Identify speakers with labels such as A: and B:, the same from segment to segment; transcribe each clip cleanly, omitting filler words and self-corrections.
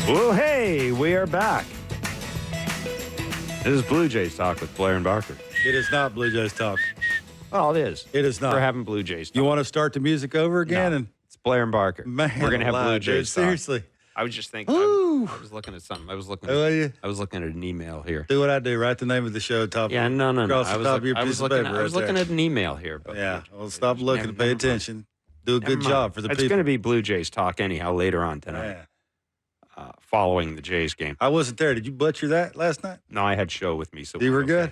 A: Well, hey, we are back. This is Blue Jays Talk with Blair and Barker.
B: It is not Blue Jays Talk.
A: Well, it is.
B: It is not.
A: We're having Blue Jays Talk.
B: You want to start the music over again?
A: No,
B: and
A: it's Blair and Barker.
B: Man,
A: we're going to have Blue Jays Talk.
B: Seriously.
A: I was just thinking. I was looking at something. I was looking at an email here.
B: Do what I do. Write the name of the show top.
A: Yeah, no.
B: Across the top of your piece of paper.
A: I was looking at an email here. But
B: yeah. Well, stop looking and pay attention. Do a good job for the people.
A: It's going to be Blue Jays Talk anyhow later on tonight. Following the Jays game.
B: I wasn't there. Did you butcher that last night?
A: No, I had show with me. So
B: you were good?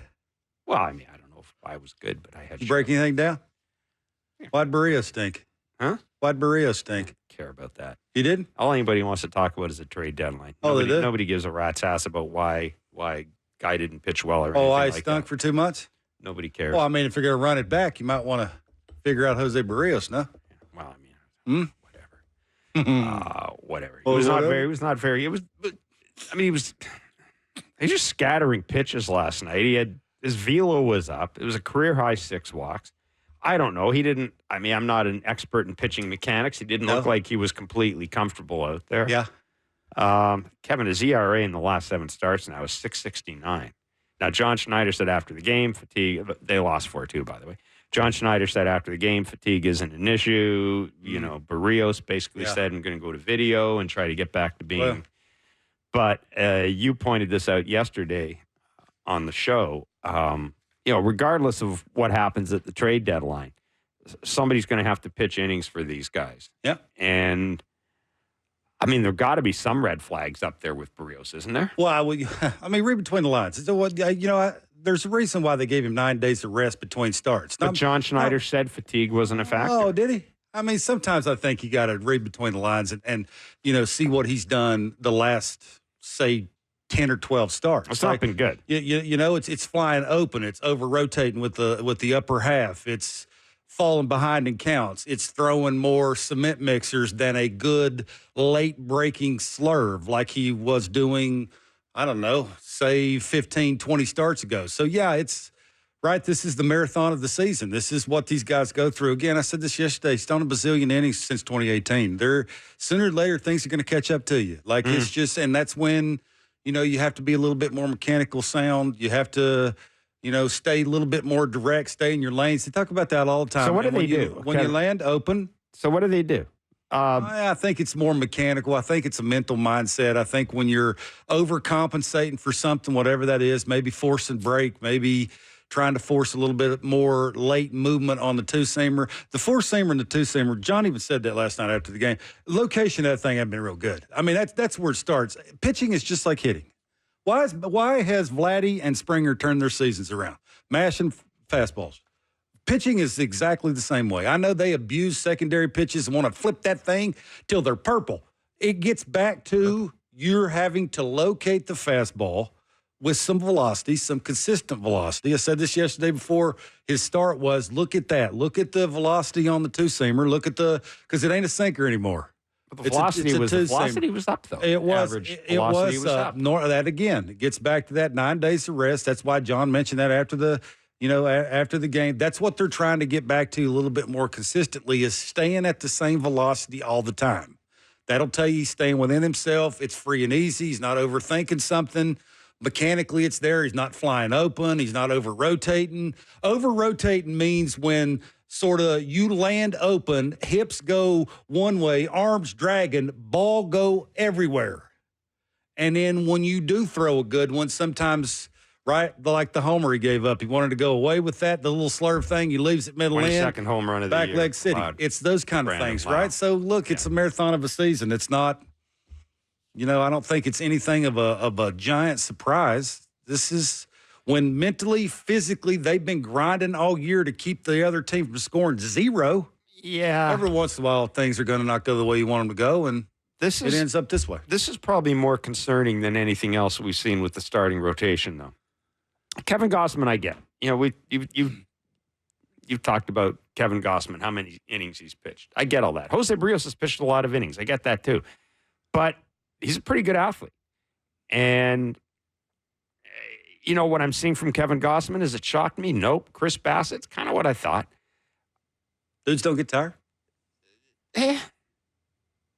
A: Well, I mean, I don't know if I was good, but I had
B: you break anything down?
A: Yeah.
B: Why'd Barrio stink?
A: Huh?
B: Why'd Barrio stink?
A: I don't care about that.
B: You didn't?
A: All anybody wants to talk about is a trade deadline. Nobody gives a rat's ass about why guy didn't pitch well or anything
B: I
A: like
B: stunk
A: that.
B: for 2 months?
A: Nobody cares.
B: Well, I mean, if you're going to run it back, you might want to figure out Jose Barrios, no?
A: Well, I mean, whatever. He was not very. He was just scattering pitches last night. His velo was up. It was a career high 6 walks. I don't know. He didn't. I mean, I'm not an expert in pitching mechanics. He didn't look like he was completely comfortable out there.
B: Yeah.
A: Kevin, his ERA in the last 7 starts now is 6.69. Now, John Schneider said after the game, fatigue. They lost 4-2, by the way. John Schneider said after the game, fatigue isn't an issue. You know, Barrios basically said, I'm going to go to video and try to get back to being.
B: Well.
A: But you pointed this out yesterday on the show. Regardless of what happens at the trade deadline, somebody's going to have to pitch innings for these guys.
B: Yeah.
A: And, I mean, there got to be some red flags up there with Barrios, isn't there?
B: Well, read between the lines. There's a reason why they gave him 9 days of rest between starts.
A: But John Schneider said fatigue wasn't a factor.
B: Oh, did he? I mean, sometimes I think you got to read between the lines and see what he's done the last, say, 10 or 12 starts.
A: It's not been good.
B: It's flying open. It's over-rotating with the upper half. It's falling behind in counts. It's throwing more cement mixers than a good late-breaking slurve like he was doing, I don't know, say 15, 20 starts ago. So, yeah, it's right. This is the marathon of the season. This is what these guys go through. Again, I said this yesterday. He's thrown a bazillion innings since 2018. Sooner or later, things are going to catch up to you. It's just – and that's when – you have to be a little bit more mechanical sound. You have to, stay a little bit more direct, stay in your lanes. They talk about that all the time.
A: So what do they do?
B: When you land open.
A: So what do they do?
B: I think it's more mechanical. I think it's a mental mindset. I think when you're overcompensating for something, whatever that is, maybe forcing break, maybe trying to force a little bit more late movement on the two-seamer. The four-seamer and the two-seamer, John even said that last night after the game. Location of that thing hasn't been real good. I mean, that's where it starts. Pitching is just like hitting. Why has Vladdy and Springer turned their seasons around? Mashing fastballs. Pitching is exactly the same way. I know they abuse secondary pitches and want to flip that thing till they're purple. It gets back to you're having to locate the fastball with some velocity, some consistent velocity. I said this yesterday before his start was, look at that. Look at the velocity on the two-seamer. Because it ain't a sinker anymore.
A: But the velocity was up, though.
B: It was. It was up. That, again, it gets back to that 9 days of rest. That's why John mentioned that after the game. That's what they're trying to get back to a little bit more consistently is staying at the same velocity all the time. That'll tell you he's staying within himself. It's free and easy. He's not overthinking something. Mechanically, it's there. He's not flying open. He's not over-rotating. Over-rotating means when sort of you land open, hips go one way, arms dragging, ball go everywhere. And then when you do throw a good one, sometimes, right, like the homer he gave up, he wanted to go away with that, the little slurve thing, he leaves it middle in.
A: Second home run of the
B: back
A: year.
B: leg city. It's those kind of things, right? So, look, it's a marathon of a season. It's not – I don't think it's anything of a giant surprise. This is when mentally, physically, they've been grinding all year to keep the other team from scoring 0.
A: Yeah.
B: Every once in a while, things are going to not go the way you want them to go, and it ends up this way.
A: This is probably more concerning than anything else we've seen with the starting rotation, though. Kevin Gausman, I get. You've talked about Kevin Gausman, how many innings he's pitched. I get all that. Jose Barrios has pitched a lot of innings. I get that, too. But he's a pretty good athlete. And, what I'm seeing from Kevin Gausman, has it shocked me? Nope. Chris Bassett's kind of what I thought.
B: Dudes don't get tired?
A: To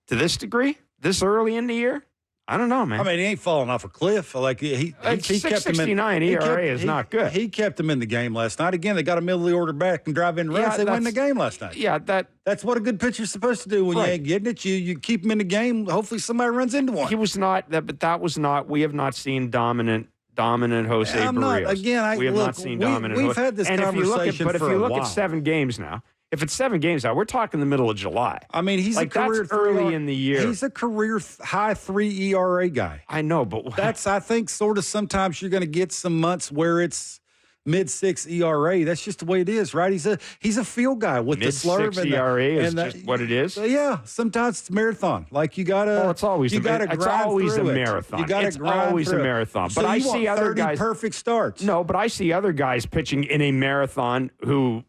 A: this degree? This early in the year? I don't know, man.
B: I mean, he ain't falling off a cliff. Like he kept him in.
A: 6.69 ERA is not good.
B: He kept him in the game last night. Again, they got a middle of the order back and drive in runs. They win the game last night.
A: Yeah,
B: that's what a good pitcher's supposed to do. When you ain't getting it, you keep him in the game. Hopefully, somebody runs into one.
A: He was not that, but that was not. We have not seen dominant Jose Barrios. We have not seen dominant.
B: We've had this conversation
A: if you look at 7 games now. If it's 7 games now, we're talking the middle of July.
B: I mean, he's
A: like
B: a career
A: that's early in the year.
B: He's a career high 3 ERA guy.
A: I know, but
B: that's I think sort of sometimes you're going to get some months where it's mid-6 ERA. That's just the way it is, right? He's a field guy with the slurve
A: and ERA is just what it is.
B: Yeah, sometimes it's marathon. Like you got to.
A: Well, it's always a marathon.
B: You got to grind
A: always a marathon.
B: So
A: but I see other guys
B: perfect starts.
A: No, but I see other guys pitching in a marathon who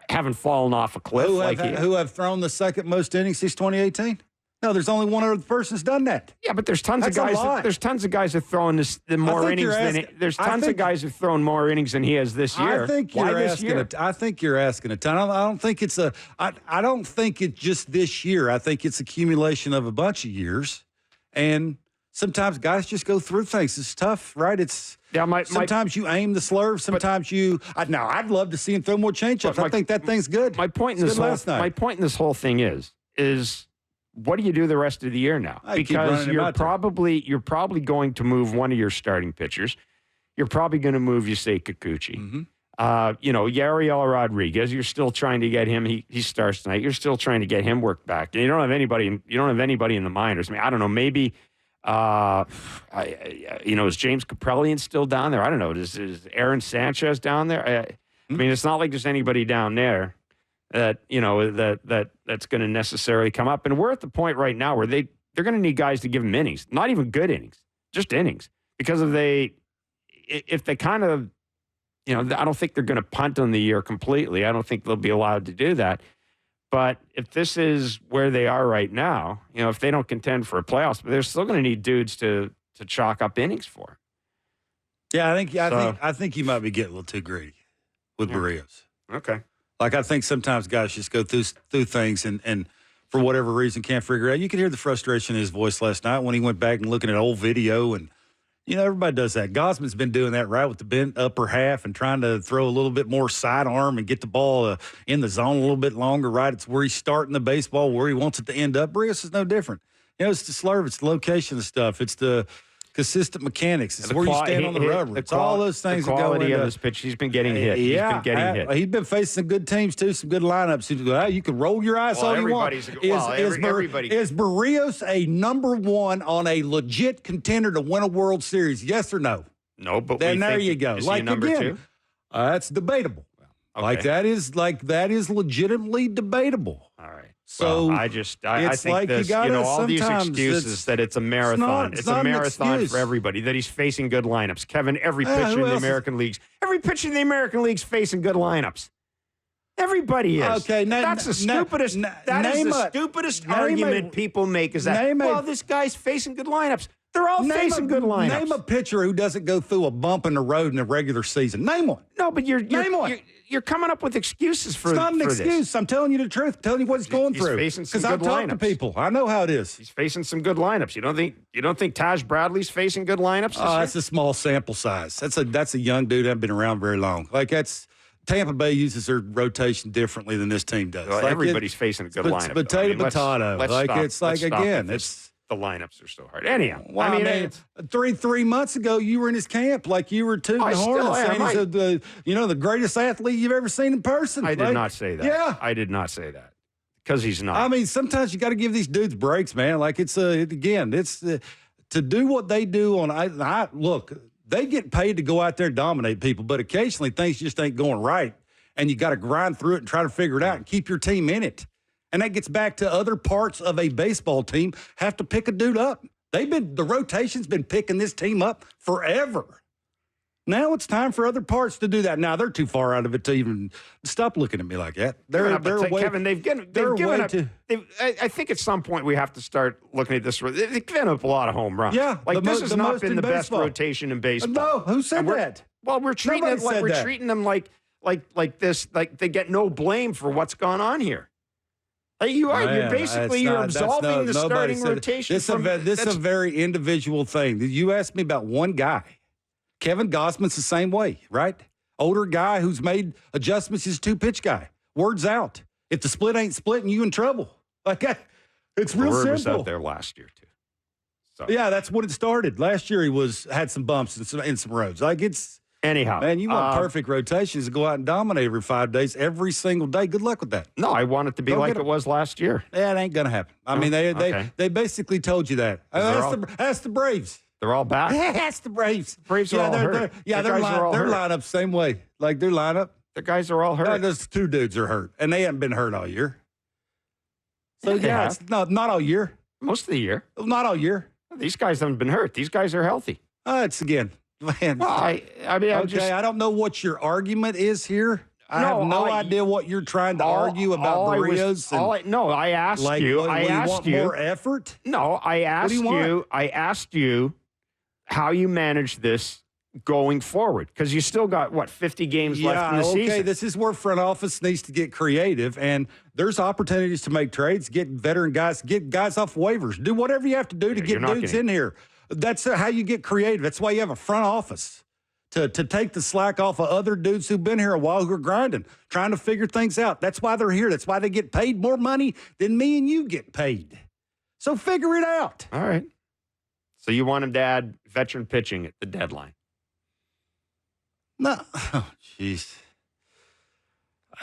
A: haven't fallen off a cliff
B: who have thrown the second most innings since 2018. No, there's only one other person that's done that.
A: Yeah, but there's tons of guys. There's tons of guys that throwing more innings than. There's tons of guys who've thrown more innings than he has this year.
B: I think you're asking a ton. I don't think it's I don't think it's just this year. I think it's accumulation of a bunch of years, and sometimes guys just go through things. It's tough, right? Sometimes you aim the slurve. Sometimes now I'd love to see him throw more changeups. I think that thing's good.
A: My point in this whole thing is what do you do the rest of the year now? Because you're probably going to move one of your starting pitchers. You're probably going to move Yusei Kikuchi.
B: Mm-hmm.
A: Yariel Rodriguez. You're still trying to get him. He starts tonight. You're still trying to get him worked back. You don't have anybody. You don't have anybody in the minors. I mean, I don't know. Maybe. Is James Kaprelian still down there? I don't know. Is Aaron Sanchez down there? I mean, it's not like there's anybody down there that that's going to necessarily come up. And we're at the point right now where they're going to need guys to give them innings, not even good innings, just innings, because if they kind of, I don't think they're going to punt on the year completely. I don't think they'll be allowed to do that. But if this is where they are right now, if they don't contend for a playoffs, but they're still going to need dudes to chalk up innings for.
B: Yeah, I think you might be getting a little too greedy with Barrios.
A: Okay.
B: Like I think sometimes guys just go through things and for whatever reason can't figure it out. You could hear the frustration in his voice last night when he went back and looking at old video and. Everybody does that. Gosman's been doing that, right, with the bent upper half and trying to throw a little bit more sidearm and get the ball in the zone a little bit longer, right? It's where he's starting the baseball, where he wants it to end up. Barrios is no different. It's the slurve. It's the location of stuff. It's the consistent mechanics. It's where you stand on the rubber. It's all those things that go into.
A: The quality of his pitch. He's been getting hit.
B: Yeah.
A: He's been getting hit.
B: He's been facing some good teams, too, some good lineups. You can roll your eyes all you want. Is Barrios a number one on a legit contender to win a World Series? Yes or no?
A: No, but
B: then there you go.
A: Is he number two?
B: That's debatable. Okay. That is legitimately debatable.
A: All right.
B: So
A: I think this, all these excuses that it's a marathon. It's a marathon for everybody, that he's facing good lineups. Kevin, every pitcher in the American leagues, facing good lineups. Everybody is.
B: Okay,
A: that's the stupidest. That is the stupidest argument people make. Is that this guy's facing good lineups? They're all facing good lineups.
B: Name a pitcher who doesn't go through a bump in the road in the regular season. Name one.
A: No, but you're coming up with excuses for.
B: It's not an excuse.
A: This.
B: I'm telling you the truth. I'm telling you what he's going through.
A: Because
B: I've talked to people. I know how it is.
A: He's facing some good lineups. You don't think Taj Bradley's facing good lineups?
B: That's a small sample size. That's a young dude that hasn't been around very long. Tampa Bay uses their rotation differently than this team does.
A: Well, everybody's facing a good lineup.
B: Potato.
A: The lineups are so hard. Anyhow,
B: well, I mean, 3 months ago, you were in his camp like you were tooting the horn and saying he's the greatest athlete you've ever seen in person.
A: I did not say that. Yeah, I did not say that because he's not.
B: I mean, sometimes you got to give these dudes breaks, man. Like it's to do what they do on. Look, they get paid to go out there and dominate people, but occasionally things just ain't going right, and you got to grind through it and try to figure it out and keep your team in it. And that gets back to other parts of a baseball team have to pick a dude up. The rotation's been picking this team up forever. Now it's time for other parts to do that. Now they're too far out of it to even stop looking at me like that.
A: Kevin, they've given up. I think at some point we have to start looking at this. They've given up a lot of home runs.
B: Yeah,
A: this has not been the best rotation in baseball.
B: No, who said that?
A: Well, we're treating them like this. Like they get no blame for what's gone on here. You are.
B: Man,
A: You're absolving the starting rotation.
B: This is a very individual thing. You asked me about one guy. Kevin Gausman's the same way, right? Older guy who's made adjustments. He's a 2-pitch guy. Word's out. If the split ain't splitting, you in trouble. Like it's real simple.
A: Was out there last year too. So.
B: Yeah, that's when it started. Last year he had some bumps and some roads. Like it's
A: anyhow.
B: Man, you want perfect rotations to go out and dominate every 5 days, every single day. Good luck with that.
A: No, I want it to be like it was last year.
B: Yeah, it ain't gonna happen. I mean, they basically told you that. Ask the Braves.
A: They're all back.
B: Ask the Braves.
A: Braves are all hurt.
B: Their lineup same way. Like their lineup.
A: The guys are all hurt.
B: Those 2 dudes are hurt, and they haven't been hurt all year. So it's not all year.
A: Most of the year.
B: Not all year.
A: These guys haven't been hurt. These guys are healthy.
B: It's again. Man.
A: Well, I
B: don't know what your argument is here. I have no idea what you're trying to argue about Barrios.
A: I asked you. I asked you
B: more effort.
A: No, I asked you. I asked you how you manage this going forward, because you still got 50 games left in the season.
B: Okay, this is where front office needs to get creative, and there's opportunities to make trades, get veteran guys, get guys off waivers, do whatever you have to do to get dudes in here. That's how you get creative. That's why you have a front office to take the slack off of other dudes who've been here a while who are grinding, trying to figure things out. That's why they're here. That's why they get paid more money than me and you get paid. So figure it out.
A: All right. So you want him to add veteran pitching at the deadline?
B: No. Oh, jeez.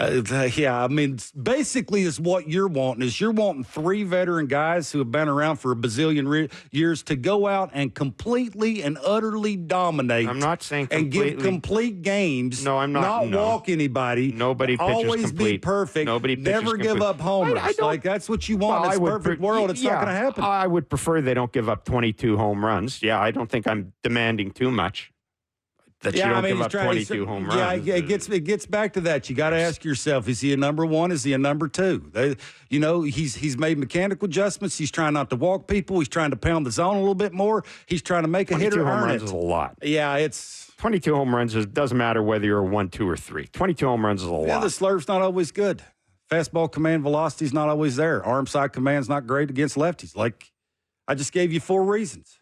B: I mean, basically is what you're wanting is you're wanting 3 veteran guys who have been around for a bazillion years to go out and completely and utterly dominate.
A: I'm not saying completely.
B: And give complete games.
A: No, I'm not.
B: Not walk anybody.
A: Nobody pitches
B: always
A: complete.
B: Be perfect.
A: Nobody pitches
B: never
A: complete.
B: Give up homers. Like that's what you want in this perfect world. It's not going to happen.
A: I would prefer they don't give up 22 home runs. Yeah, I don't think I'm demanding too much. That you don't give up 22 home runs.
B: Yeah, it gets back to that. You got to ask yourself: is he a number 1? Is he a number 2? He's made mechanical adjustments. He's trying not to walk people. He's trying to pound the zone a little bit more. He's trying to make a hitter earn it. 22 home runs
A: is a lot.
B: Yeah, it's
A: 22 home runs. It doesn't matter whether you're a 1, 2, or 3. 22 home runs is a lot.
B: Yeah, the slurve's not always good. Fastball command velocity's not always there. Arm side command's not great against lefties. Like I just gave you 4 reasons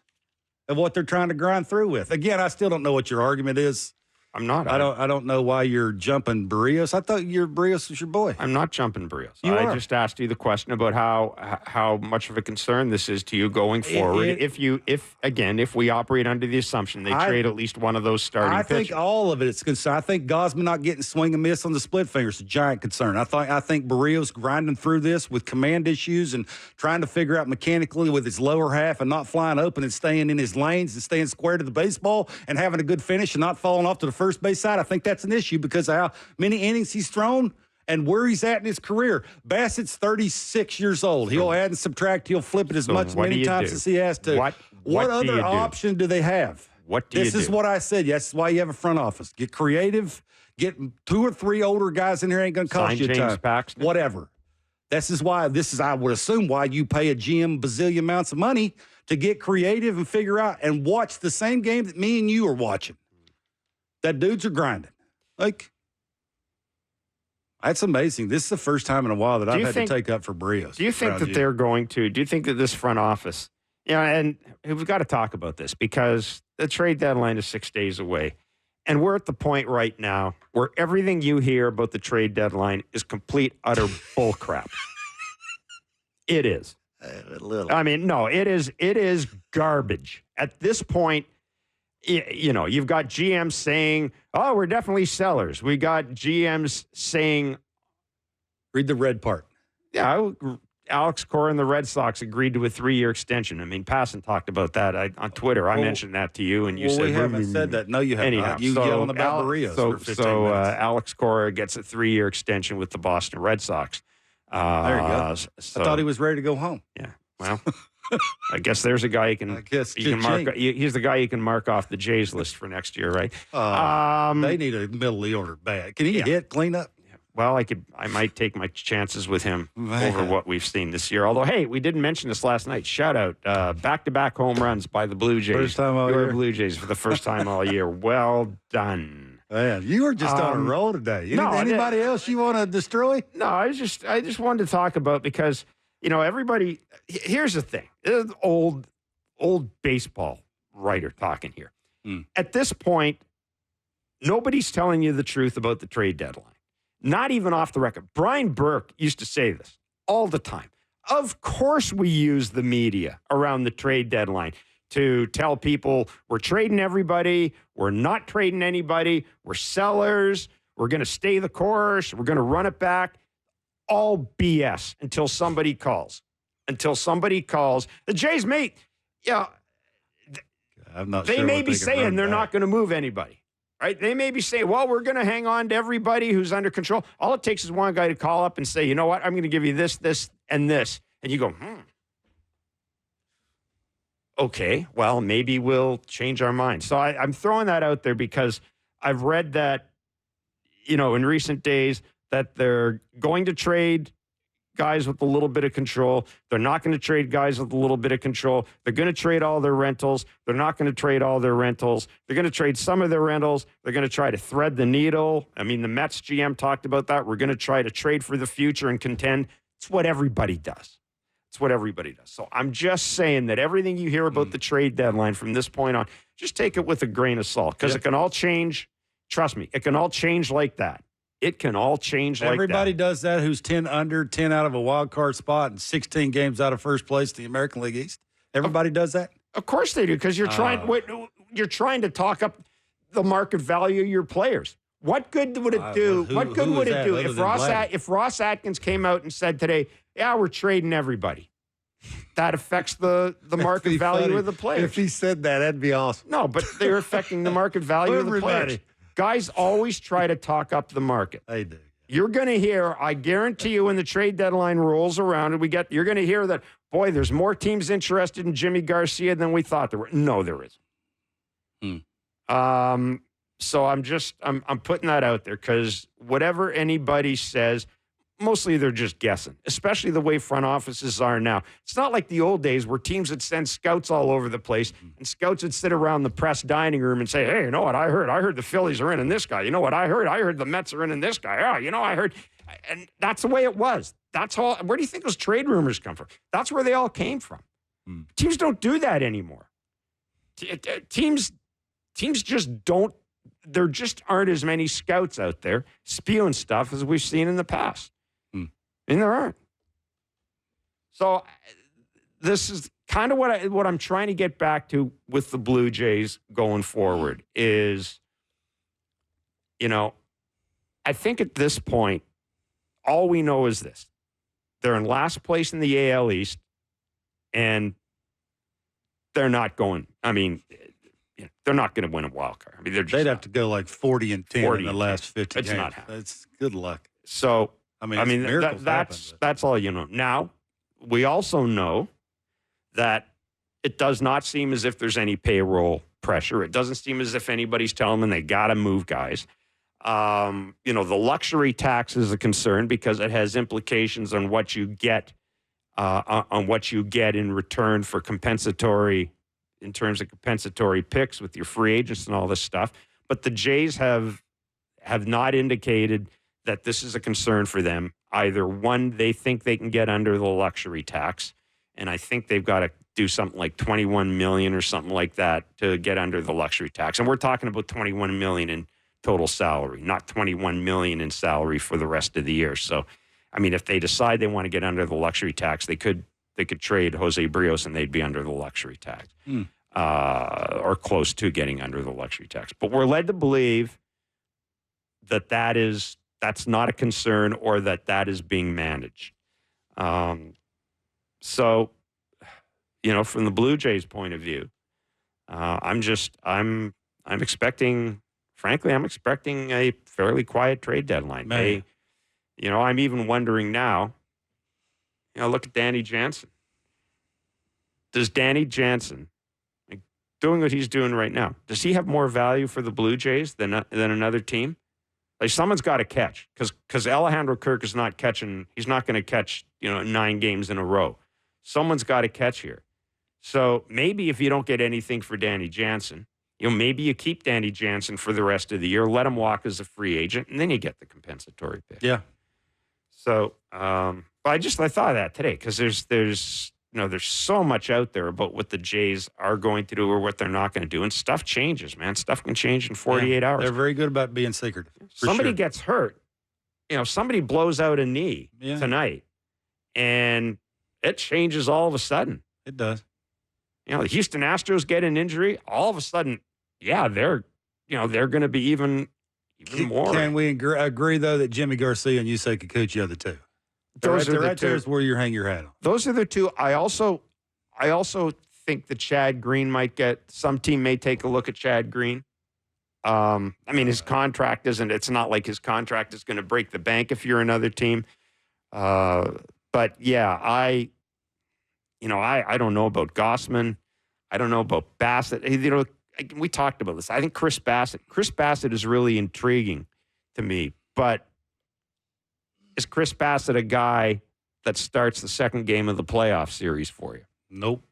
B: of what they're trying to grind through with. Again, I still don't know what your argument is.
A: I'm not.
B: I don't know why you're jumping Barrios. I thought Barrios was your boy.
A: I'm not jumping Barrios.
B: I
A: just asked you the question about how much of a concern this is to you going forward. If we operate under the assumption they trade at least one of those starting pitchers.
B: I think all of it is concern. I think Gausman not getting swing and miss on the split finger is a giant concern. I think Barrios grinding through this with command issues and trying to figure out mechanically with his lower half and not flying open and staying in his lanes and staying square to the baseball and having a good finish and not falling off to the first base side. I think that's an issue because of how many innings he's thrown and where he's at in his career. Bassett's 36 years old. He'll add and subtract. He'll flip it as many times as he has to. What other option do they have? This is what I said. Yes, this is why you have a front office. Get creative. Get 2 or 3 older guys in here. Ain't going to cost you a ton.
A: Paxton.
B: Whatever. This is, I would assume, why you pay a GM bazillion amounts of money to get creative and figure out and watch the same game that me and you are watching. That dudes are grinding. Like, that's amazing. This is the first time in a while that I've had to take up for Barrios.
A: Do you think that they're going to? Do you think that this front office, and we've got to talk about this because the trade deadline is 6 days away. And we're at the point right now where everything you hear about the trade deadline is complete, utter bullcrap. It is. I mean, no, it is garbage. At this point, you've got GMs saying, oh, we're definitely sellers. We got GMs saying.
B: Read the red part.
A: Yeah, Alex Cora and the Red Sox agreed to a 3-year extension. I mean, Passan talked about that on Twitter. I mentioned that to you, and you said,
B: we haven't said that. No, you haven't.
A: Anyhow,
B: you yelling about Barrios for 15 minutes.
A: Alex Cora gets a 3-year extension with the Boston Red Sox.
B: There you go. I thought he was ready to go home.
A: Yeah, well, I guess there's a guy you can mark. He's the guy you can mark off the Jays list for next year, right?
B: They need a middle of the order bad. Can he hit, clean up?
A: Well, I might take my chances with him over what we've seen this year. Although, hey, we didn't mention this last night. Shout out, back-to-back home runs by the Blue Jays.
B: First time all year.
A: Blue Jays for the first time all year. Well done.
B: Man, you were just on a roll today. Anybody else you want to destroy?
A: No, I just wanted to talk about because, everybody, here's the thing. This is old baseball writer talking here. At this point, nobody's telling you the truth about the trade deadline. Not even off the record. Brian Burke used to say this all the time. Of course we use the media around the trade deadline to tell people we're trading everybody, we're not trading anybody, we're sellers, we're going to stay the course, we're going to run it back. All BS until somebody calls. The Jays
B: I'm not
A: they
B: sure
A: may
B: what
A: be
B: they can
A: saying
B: run
A: they're
B: back.
A: not going to move anybody, right? They may be saying, well, we're going to hang on to everybody who's under control. All it takes is one guy to call up and say, you know what, I'm going to give you this, this, and this. And you go, okay, well, maybe we'll change our mind. So I'm throwing that out there because I've read that, in recent days that they're going to trade guys with a little bit of control. They're not going to trade guys with a little bit of control. They're going to trade all their rentals. They're not going to trade all their rentals. They're going to trade some of their rentals. They're going to try to thread the needle. I mean, the Mets GM talked about that. We're going to try to trade for the future and contend. It's what everybody does. So I'm just saying that everything you hear about the trade deadline from this point on, just take it with a grain of salt because it can all change. Trust me, it can all change like that. It can all change like that.
B: Everybody does that who's 10 under, 10 out of a wild card spot, and 16 games out of first place in the American League East. Everybody does that?
A: Of course they do, because you're trying to talk up the market value of your players. What good would it do? What good would it do if Ross Atkins came out and said today, yeah, we're trading everybody? That affects the market value of the players.
C: If he said that, that'd be awesome.
A: No, but they're affecting the market value of the players. Guys always try to talk up the market.
B: They do.
A: You're going to hear, I guarantee you, when the trade deadline rolls around, and you're going to hear that, boy, there's more teams interested in Jimmy Garcia than we thought there were. No, there isn't. So I'm putting that out there because whatever anybody says, mostly they're just guessing, especially the way front offices are now. It's not like the old days where teams would send scouts all over the place and scouts would sit around the press dining room and say, hey, you know what I heard? I heard the Phillies are in this guy. You know what I heard? I heard the Mets are in this guy. Oh, I heard. And that's the way it was. That's all. Where do you think those trade rumors come from? That's where they all came from. Teams don't do that anymore. Teams just don't. There just aren't as many scouts out there spewing stuff as we've seen in the past. And there aren't. So this is kind of what I'm trying to get back to with the Blue Jays going forward is, I think at this point, all we know is this. They're in last place in the AL East, and they're not going, they're not going to win a wild card.
B: They'd have to go like 40-10 in the last 50 games.
A: It's not happening.
B: That's good luck.
A: So,
B: that's
A: that's all you know. Now, we also know that it does not seem as if there's any payroll pressure. It doesn't seem as if anybody's telling them they got to move guys. The luxury tax is a concern because it has implications on what you get, in return for compensatory, in terms of compensatory picks with your free agents and all this stuff. But the Jays have not indicated that this is a concern for them. Either one, they think they can get under the luxury tax, and I think they've got to do something like $21 million or something like that to get under the luxury tax. And we're talking about $21 million in total salary, not $21 million in salary for the rest of the year. So, if they decide they want to get under the luxury tax, they could trade Jose Brios and they'd be under the luxury tax, or close to getting under the luxury tax. But we're led to believe that's not a concern or that is being managed. So, from the Blue Jays' point of view, I'm expecting a fairly quiet trade deadline. I'm even wondering now, look at Danny Jansen. Does Danny Jansen, doing what he's doing right now, does he have more value for the Blue Jays than another team? Like, someone's got to catch because Alejandro Kirk is not catching. He's not going to catch 9 games in a row. Someone's got to catch here. So maybe if you don't get anything for Danny Jansen, maybe you keep Danny Jansen for the rest of the year, let him walk as a free agent, and then you get the compensatory pick.
B: Yeah.
A: So, but I thought of that today because there's so much out there about what the Jays are going to do or what they're not going to do, and stuff changes, man. Stuff can change in 48 hours.
B: They're very good about being secretive.
A: Somebody gets hurt, somebody blows out a knee tonight, and it changes all of a sudden.
B: It does.
A: The Houston Astros get an injury, all of a sudden, they're going to be even more.
B: Can we agree though that Jimmy Garcia and Yusei Kikuchi are the two?
A: Those are the two.
B: There's where you hang your hat on.
A: Those are the two. I also think that Chad Green some team may take a look at Chad Green. His contract it's not like his contract is going to break the bank if you're another team. But yeah, I don't know about Gossman. I don't know about Bassett. We talked about this. I think Chris Bassett is really intriguing to me, but is Chris Bassett a guy that starts the second game of the playoff series for you?
B: Nope.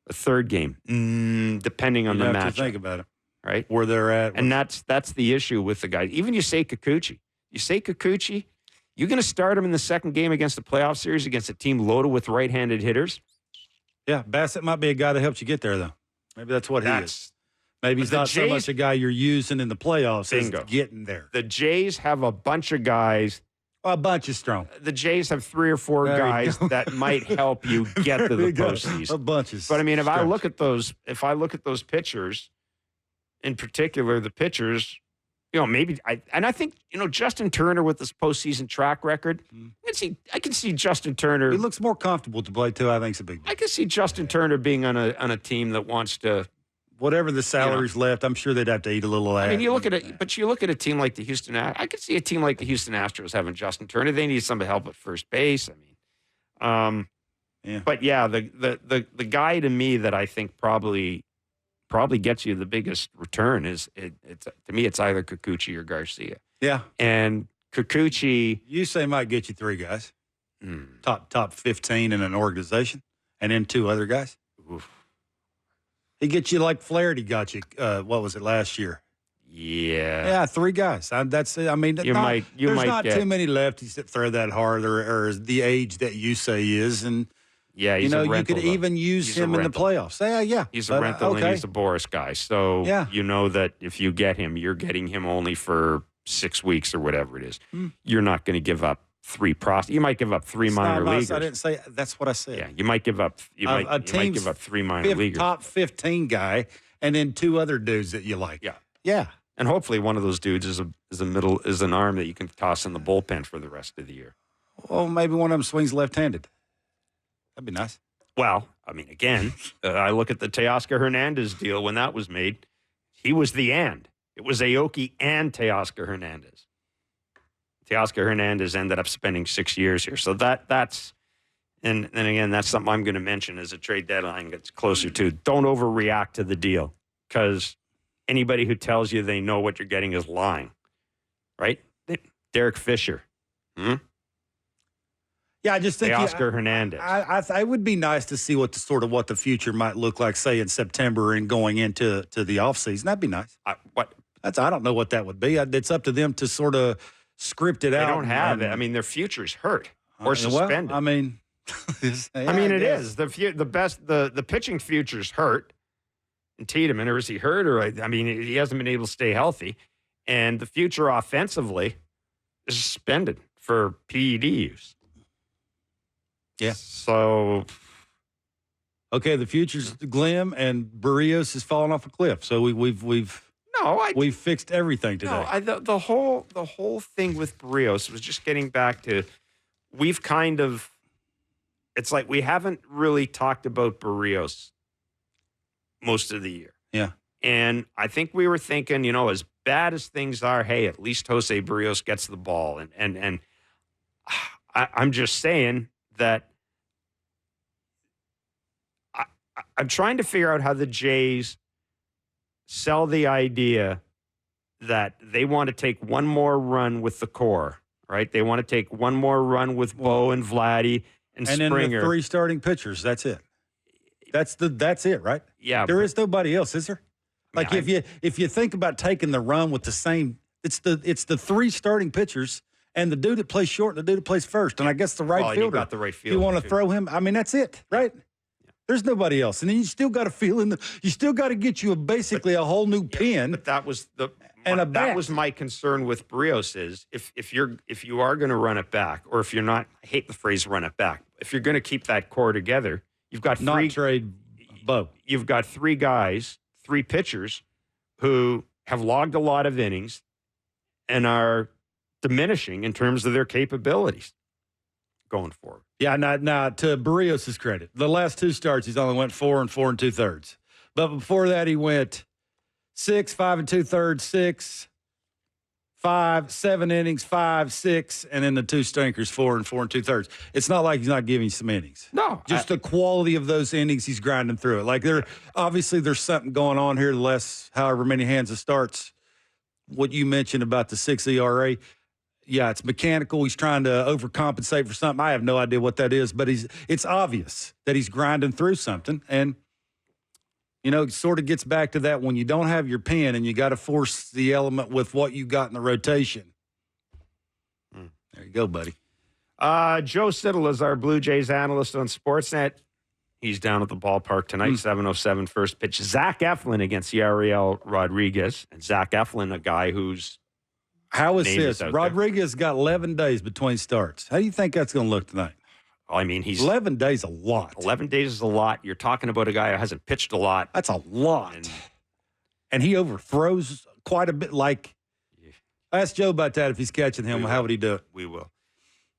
A: The third game, depending on the match.
B: You have to think about it,
A: right?
B: Where they're at,
A: and that's the issue with the guys. Even Yusei Kikuchi. You're going to start him in the second game against the playoff series against a team loaded with right-handed hitters.
B: Yeah, Bassett might be a guy that helps you get there, though. Maybe that's what he is. Maybe he's not so much a guy you're using in the playoffs as getting there.
A: The Jays have a bunch of guys.
B: A bunch is strong.
A: The Jays have 3 or 4 guys that might help you get to the postseason.
B: A bunch is.
A: But I mean, if I look at those pitchers, in particular the pitchers, maybe I think Justin Turner with this postseason track record. I can see Justin Turner.
B: He looks more comfortable to play too. I think it's a big deal.
A: I can see Justin Turner being on a team that wants to.
B: Whatever the salary's left, I'm sure they'd have to eat a little ass.
A: I mean, you look at a team like the Houston. I could see a team like the Houston Astros having Justin Turner. They need some help at first base. I mean, But yeah, the guy to me that I think probably gets you the biggest return is to me it's either Kikuchi or Garcia.
B: Yeah,
A: and Kikuchi,
B: you say might get you 3 guys, top 15 in an organization, and then 2 other guys.
A: Oof.
B: He gets you like Flaherty got you. What was it last year?
A: Yeah,
B: 3 guys. That's it. I mean, there's not too many lefties that throw that hard, or the age that you say is, and
A: he's a rental,
B: you could even use him in the playoffs. Yeah,
A: he's a rental and he's a Boris guy. So you know that if you get him, you're getting him only for 6 weeks or whatever it is. You're not going to give up 3 You might give up 3 minor leaguers.
B: I didn't say that's what I said.
A: Yeah, you might give up. You might give up 3 minor leaguers.
B: Top 15 guy, and then 2 other dudes that you like. Yeah.
A: And hopefully one of those dudes is an arm that you can toss in the bullpen for the rest of the year.
B: Well, maybe one of them swings left-handed. That'd be nice.
A: Well, I mean, again, I look at the Teoscar Hernandez deal when that was made. He was the and. It was Aoki and Teoscar Hernandez. Teoscar Hernandez ended up spending 6 years here. So that's, and then again, that's something I'm going to mention as a trade deadline gets closer to. Don't overreact to the deal because anybody who tells you they know what you're getting is lying, right? Derek Fisher.
B: Yeah, I just think
A: Teoscar Hernandez.
B: I would be nice to see what the future might look like, say in September and going into the offseason. That'd be nice. I don't know what that would be. It's up to them to sort of script it out.
A: They don't have it. I mean, their future's hurt or suspended.
B: Well, I mean,
A: it is the pitching future's hurt. And Tiedemann, or is he hurt? Or I mean, he hasn't been able to stay healthy, and the future offensively is suspended for PED use.
B: Yeah.
A: So,
B: okay, the future's glim, and Barrios is falling off a cliff. So we've fixed everything today.
A: No, the whole thing with Barrios was just getting back to it's like we haven't really talked about Barrios most of the year.
B: Yeah.
A: And I think we were thinking, as bad as things are, hey, at least Jose Barrios gets the ball. And I'm just saying that I'm trying to figure out how the Jays sell the idea that they want to take one more run with the core, right? They want to take one more run with Bo and Vladdy and Springer.
B: And then the 3 starting pitchers. That's it. That's it, right?
A: Yeah.
B: There is nobody else, is there? Like if you think about taking the run with the same, it's the three starting pitchers and the dude that plays short and the dude that plays first, and I guess the right fielder.
A: Got the right fielder.
B: If you want to throw him, I mean that's it, right? Yeah. There's nobody else, and then you still got to fill in you still got to get you basically a whole new pin.
A: But that was that was my concern with Barrios is if you are going to run it back, or if you're not, I hate the phrase run it back. If you're going to keep that core together, you've got
B: not trade Bo.
A: You've got three pitchers who have logged a lot of innings and are diminishing in terms of their capabilities going forward.
B: Yeah, now to Barrios' credit, the last two starts he's only went 4 and 4 2/3. But before that he went 6, 5 2/3, 6, 5, 7 innings, 5, 6, and then the two stinkers 4 and 4 2/3. It's not like he's not giving you some innings.
A: No,
B: just the quality of those innings he's grinding through it. Like obviously there's something going on here. The less however many hands of starts. What you mentioned about the 6 ERA. Yeah, it's mechanical. He's trying to overcompensate for something. I have no idea what that is, but it's obvious that he's grinding through something. And, it sort of gets back to that when you don't have your pen and you got to force the element with what you got in the rotation. There you go, buddy.
A: Joe Siddall is our Blue Jays analyst on Sportsnet. He's down at the ballpark tonight, 7:07 first pitch. Zach Eflin against Yariel Rodriguez. And Zach Eflin, a guy who's
B: How is this? Rodriguez got 11 days between starts. How do you think that's going to look tonight?
A: I mean, he's
B: 11 days a lot.
A: 11 days is a lot. You're talking about a guy who hasn't pitched a lot.
B: That's a lot. And he overthrows quite a bit. Like, ask Joe about that if he's catching him. How would he do it?
A: We will.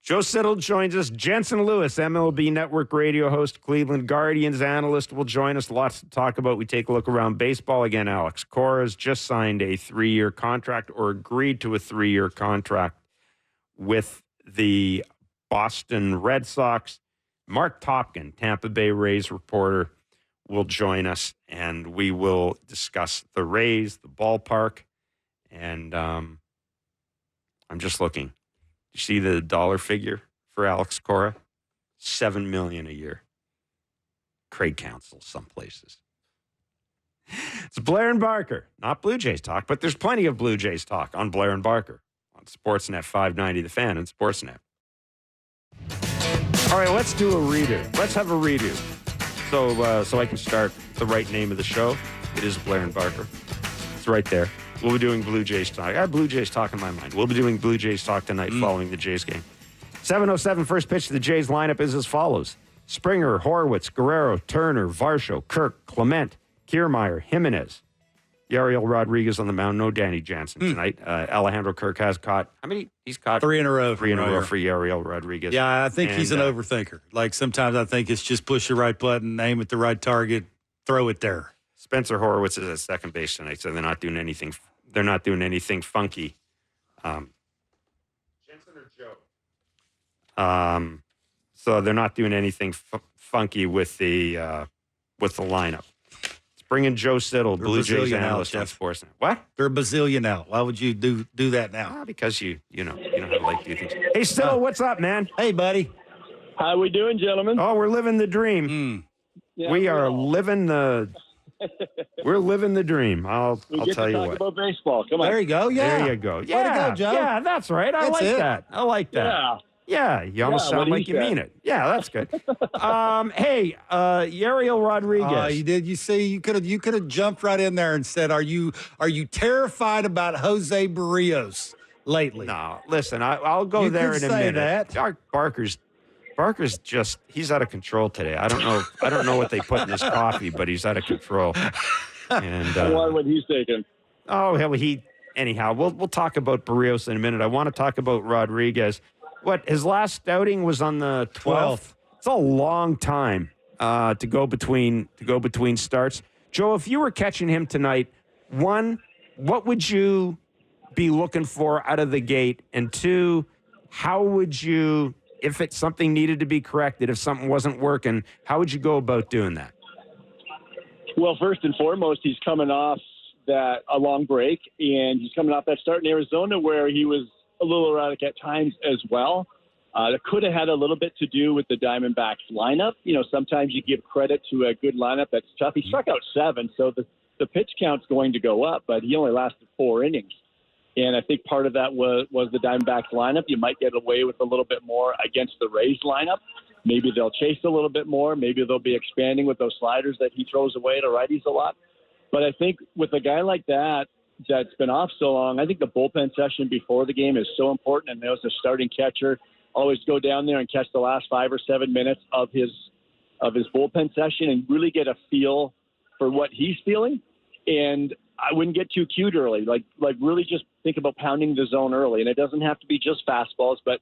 A: Joe Siddall joins us. Jensen Lewis, MLB Network radio host, Cleveland Guardians analyst, will join us. Lots to talk about. We take a look around baseball. Again, Alex Cora has just signed a 3-year contract or agreed to a 3-year contract with the Boston Red Sox. Marc Topkin, Tampa Bay Rays reporter, will join us, and we will discuss the Rays, the ballpark, and I'm just looking. You see the dollar figure for Alex Cora? $7 million a year. Craig Council, some places. It's Blair and Barker. Not Blue Jays talk, but there's plenty of Blue Jays talk on Blair and Barker on Sportsnet 590 The Fan and Sportsnet. All right, let's do a redo. Let's have a redo. So I can start the right name of the show. It is Blair and Barker. It's right there. We'll be doing Blue Jays talk. I have Blue Jays talk in my mind. We'll be doing Blue Jays talk tonight following the Jays game. 7:07 first pitch to the Jays lineup is as follows. Springer, Horwitz, Guerrero, Turner, Varsho, Kirk, Clement, Kiermaier, Jimenez. Yariel Rodriguez on the mound. No Danny Jansen tonight. Alejandro Kirk has caught, how many? He's caught
B: 3 in a row.
A: 3 in a row for Yariel Rodriguez.
B: Yeah, I think he's an overthinker. Like sometimes I think it's just push the right button, aim at the right target, throw it there.
A: Spencer Horwitz is at second base tonight, so they're not doing anything. They're not doing anything funky. Jensen or Joe? So they're not doing anything funky with the lineup. Let's bring in Joe Siddall, Blue Jays analyst on Sportsnet. What?
B: They're a bazillion out. Why would you do that now?
A: Because you know how to like do things. Hey, Siddall, what's up, man?
B: Hey, buddy.
D: How we doing, gentlemen?
A: Oh, we're living the dream.
D: Yeah,
A: we are living the. We're living the dream. I'll tell you what.
D: Talk about baseball. Come on.
B: There you go. Yeah.
A: There you go. Yeah.
B: Way to go, Joe.
A: Yeah, that's right. I like that. I like that.
D: Yeah.
A: Yeah, you almost sound like you mean it. Yeah, that's good. Hey, Yariel Rodriguez.
B: You did. You see, you could have jumped right in there and said, "Are you terrified about Jose Barrios lately?"
A: No, listen, I'll go there in a minute. Barker's just, he's out of control today. I don't know what they put in his coffee, but he's out of control. And
D: what he's taking.
A: Oh, hell, anyhow, we'll talk about Barrios in a minute. I want to talk about Rodriguez. His last outing was on the 12th. It's a long time to go between starts. Joe, if you were catching him tonight, one, what would you be looking for out of the gate? And two, how would you, if something needed to be corrected, if something wasn't working, how would you go about doing that?
D: Well, first and foremost, he's coming off a long break, and he's coming off that start in Arizona where he was a little erratic at times as well. That could have had a little bit to do with the Diamondbacks lineup. Sometimes you give credit to a good lineup that's tough. He struck out 7, so the the pitch count's going to go up, but he only lasted 4 innings. And I think part of that was the Diamondbacks lineup. You might get away with a little bit more against the Rays lineup. Maybe they'll chase a little bit more. Maybe they'll be expanding with those sliders that he throws away to righties a lot. But I think with a guy like that, that's been off so long, I think the bullpen session before the game is so important. And as a starting catcher, always go down there and catch the last 5 or 7 minutes of his bullpen session and really get a feel for what he's feeling. And I wouldn't get too cute early. Like really just think about pounding the zone early. And it doesn't have to be just fastballs, but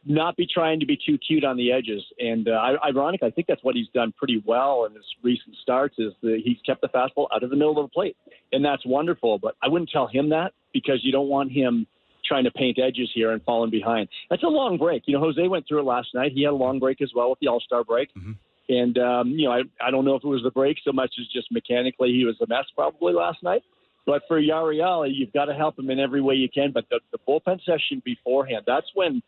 D: not be trying to be too cute on the edges. And ironic, I think that's what he's done pretty well in his recent starts is that he's kept the fastball out of the middle of the plate. And that's wonderful. But I wouldn't tell him that because you don't want him trying to paint edges here and falling behind. That's a long break. Jose went through it last night. He had a long break as well with the All-Star break. Mm-hmm. And, I don't know if it was the break so much as just mechanically he was a mess probably last night. But for Yariel, you've got to help him in every way you can. But the bullpen session beforehand, that's when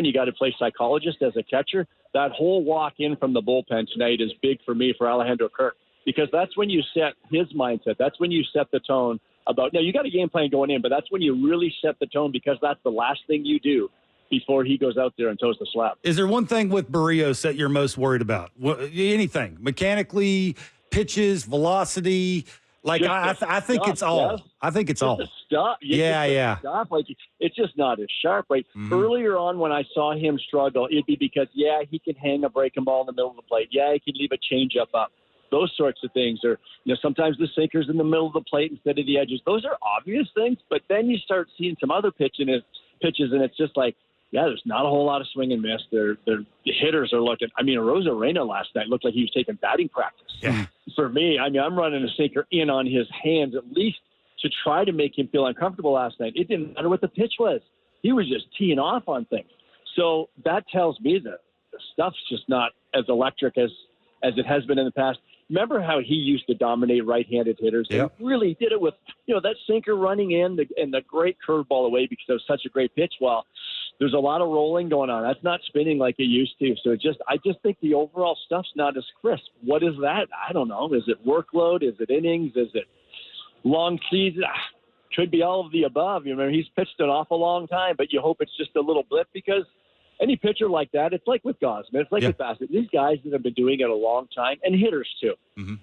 D: you got to play psychologist as a catcher. That whole walk in from the bullpen tonight is big for me for Alejandro Kirk because that's when you set his mindset. That's when you set the tone about – now, you got a game plan going in, but that's when you really set the tone because that's the last thing you do before he goes out there and toes the slab.
B: Is there one thing with Barrios that you're most worried about? Anything? Mechanically, pitches, velocity? Like, I think it's all.
D: Yes.
B: I think it's all.
D: Stuff.
B: Yeah.
D: Stuff. Like, it's just not as sharp. Right? Mm-hmm. Earlier on when I saw him struggle, it'd be because, he can hang a breaking ball in the middle of the plate. Yeah, he can leave a changeup up. Those sorts of things. Or, sometimes the sinker's in the middle of the plate instead of the edges. Those are obvious things. But then you start seeing some other pitches, and it's just like, there's not a whole lot of swing and miss. The hitters are looking. Rosa Reyna last night looked like he was taking batting practice.
B: Yeah.
D: For me, I'm running a sinker in on his hands at least to try to make him feel uncomfortable last night. It didn't matter what the pitch was. He was just teeing off on things. So that tells me that the stuff's just not as electric as it has been in the past. Remember how he used to dominate right-handed hitters?
B: Yep.
D: He really did it with, that sinker running in and the great curveball away because it was such a great pitch. Well, there's a lot of rolling going on. That's not spinning like it used to. So I just think the overall stuff's not as crisp. What is that? I don't know. Is it workload? Is it innings? Is it long season? Could be all of the above. He's pitched an awful long time, but you hope it's just a little blip because any pitcher like that, it's like with Gosman. It's like with Bassett. These guys that have been doing it a long time, and hitters too. Mm-hmm.